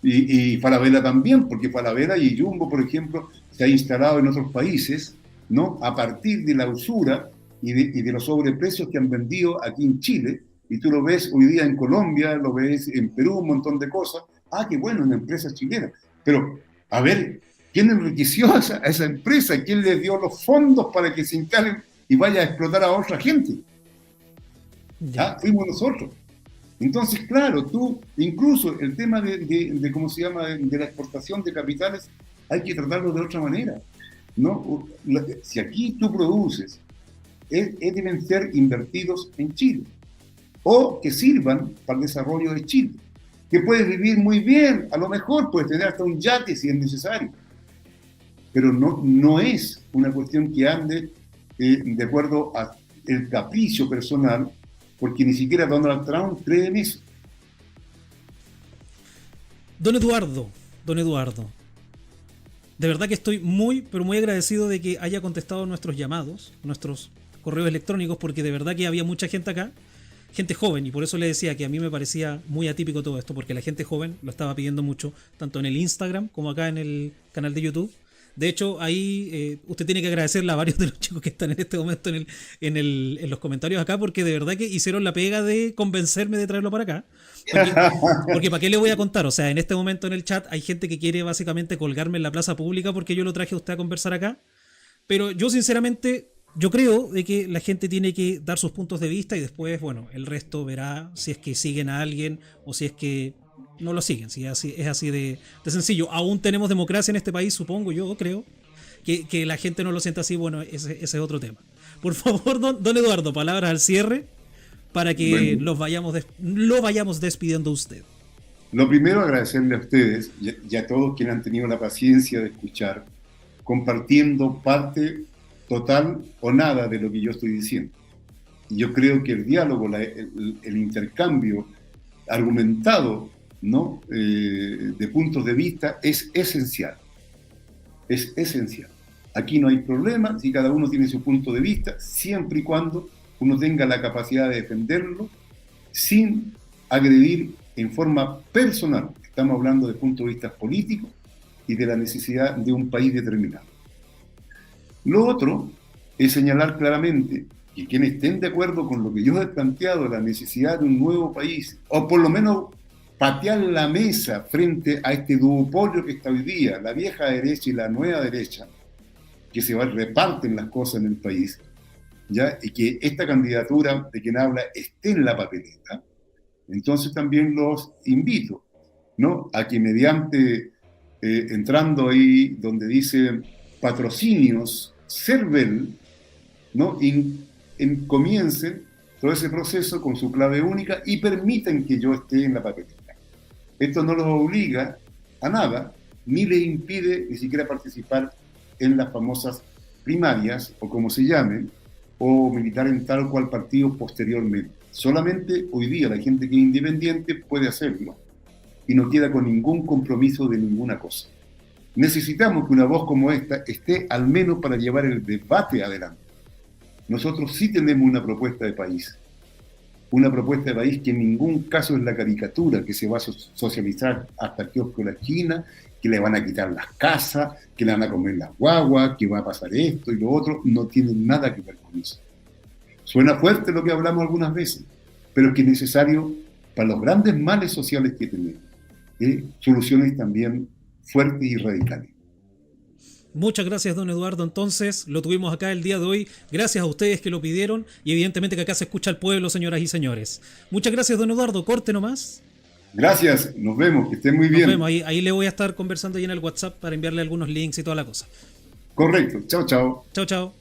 y Falabella también, porque Falabella y Jumbo, por ejemplo, se ha instalado en otros países, ¿no? A partir de la usura y de los sobreprecios que han vendido aquí en Chile, y tú lo ves hoy día en Colombia, lo ves en Perú, un montón de cosas. Qué bueno, en empresas chilenas. Pero, a ver, ¿quién enriqueció a esa empresa? ¿Quién le dio los fondos para que se instalen y vaya a explotar a otra gente? Fuimos nosotros. Entonces, claro, tú, incluso el tema de ¿cómo se llama?, de la exportación de capitales, hay que tratarlo de otra manera, ¿no? Si aquí tú produces, deben ser invertidos en Chile, o que sirvan para el desarrollo de Chile, que puedes vivir muy bien, a lo mejor puedes tener hasta un yate si es necesario, pero no es una cuestión que ande de acuerdo al capricho personal, porque ni siquiera Donald Trump cree en eso. Don Eduardo, de verdad que estoy muy, pero muy agradecido de que haya contestado nuestros llamados, nuestros correos electrónicos, porque de verdad que había mucha gente acá, gente joven, y por eso le decía que a mí me parecía muy atípico todo esto, porque la gente joven lo estaba pidiendo mucho, tanto en el Instagram como acá en el canal de YouTube. De hecho, ahí usted tiene que agradecerle a varios de los chicos que están en este momento en los comentarios acá, porque de verdad que hicieron la pega de convencerme de traerlo para acá. Porque ¿para qué le voy a contar? O sea, en este momento en el chat hay gente que quiere básicamente colgarme en la plaza pública porque yo lo traje a usted a conversar acá. Pero yo sinceramente, yo creo de que la gente tiene que dar sus puntos de vista y después, bueno, el resto verá si es que siguen a alguien o si es que no lo siguen. Sí, es así de sencillo. Aún tenemos democracia en este país, supongo, yo creo. Que la gente no lo sienta así, bueno, ese es otro tema. Por favor, don Eduardo, palabras al cierre para que Bueno, lo vayamos despidiendo usted. lo primero, agradecerle a ustedes y a todos quienes han tenido la paciencia de escuchar, compartiendo parte total o nada de lo que yo estoy diciendo. Y yo creo que el diálogo, el intercambio argumentado, ¿no? De puntos de vista es esencial. Es esencial. Aquí no hay problema si cada uno tiene su punto de vista, siempre y cuando uno tenga la capacidad de defenderlo sin agredir en forma personal. Estamos hablando de puntos de vista políticos y de la necesidad de un país determinado. Lo otro es señalar claramente que quienes estén de acuerdo con lo que yo he planteado, la necesidad de un nuevo país, o por lo menos patear la mesa frente a este duopolio que está hoy día, la vieja derecha y la nueva derecha, que se reparten las cosas en el país, ¿ya? Y que esta candidatura de quien habla esté en la papeleta, entonces también los invito, ¿no? A que mediante, entrando ahí donde dice patrocinios, CERVEL, ¿no? Comiencen todo ese proceso con su clave única y permitan que yo esté en la papeleta. Esto no los obliga a nada, ni les impide ni siquiera participar en las famosas primarias, o como se llamen, o militar en tal o cual partido posteriormente. Solamente hoy día la gente que es independiente puede hacerlo y no queda con ningún compromiso de ninguna cosa. Necesitamos que una voz como esta esté al menos para llevar el debate adelante. Nosotros sí tenemos una propuesta de país que en ningún caso es la caricatura que se va a socializar hasta el kiosco de la esquina, que le van a quitar las casas, que le van a comer las guaguas, que va a pasar esto y lo otro. No tiene nada que ver con eso. Suena fuerte lo que hablamos algunas veces, pero es que es necesario para los grandes males sociales que tenemos, soluciones también fuertes y radicales. Muchas gracias, don Eduardo. Entonces, lo tuvimos acá el día de hoy. Gracias a ustedes que lo pidieron y evidentemente que acá se escucha al pueblo, señoras y señores. Muchas gracias, don Eduardo. Corte nomás. Gracias, nos vemos, que estén muy bien. Nos vemos. Ahí le voy a estar conversando ahí en el WhatsApp para enviarle algunos links y toda la cosa. Correcto, chao, chao. Chao, chao.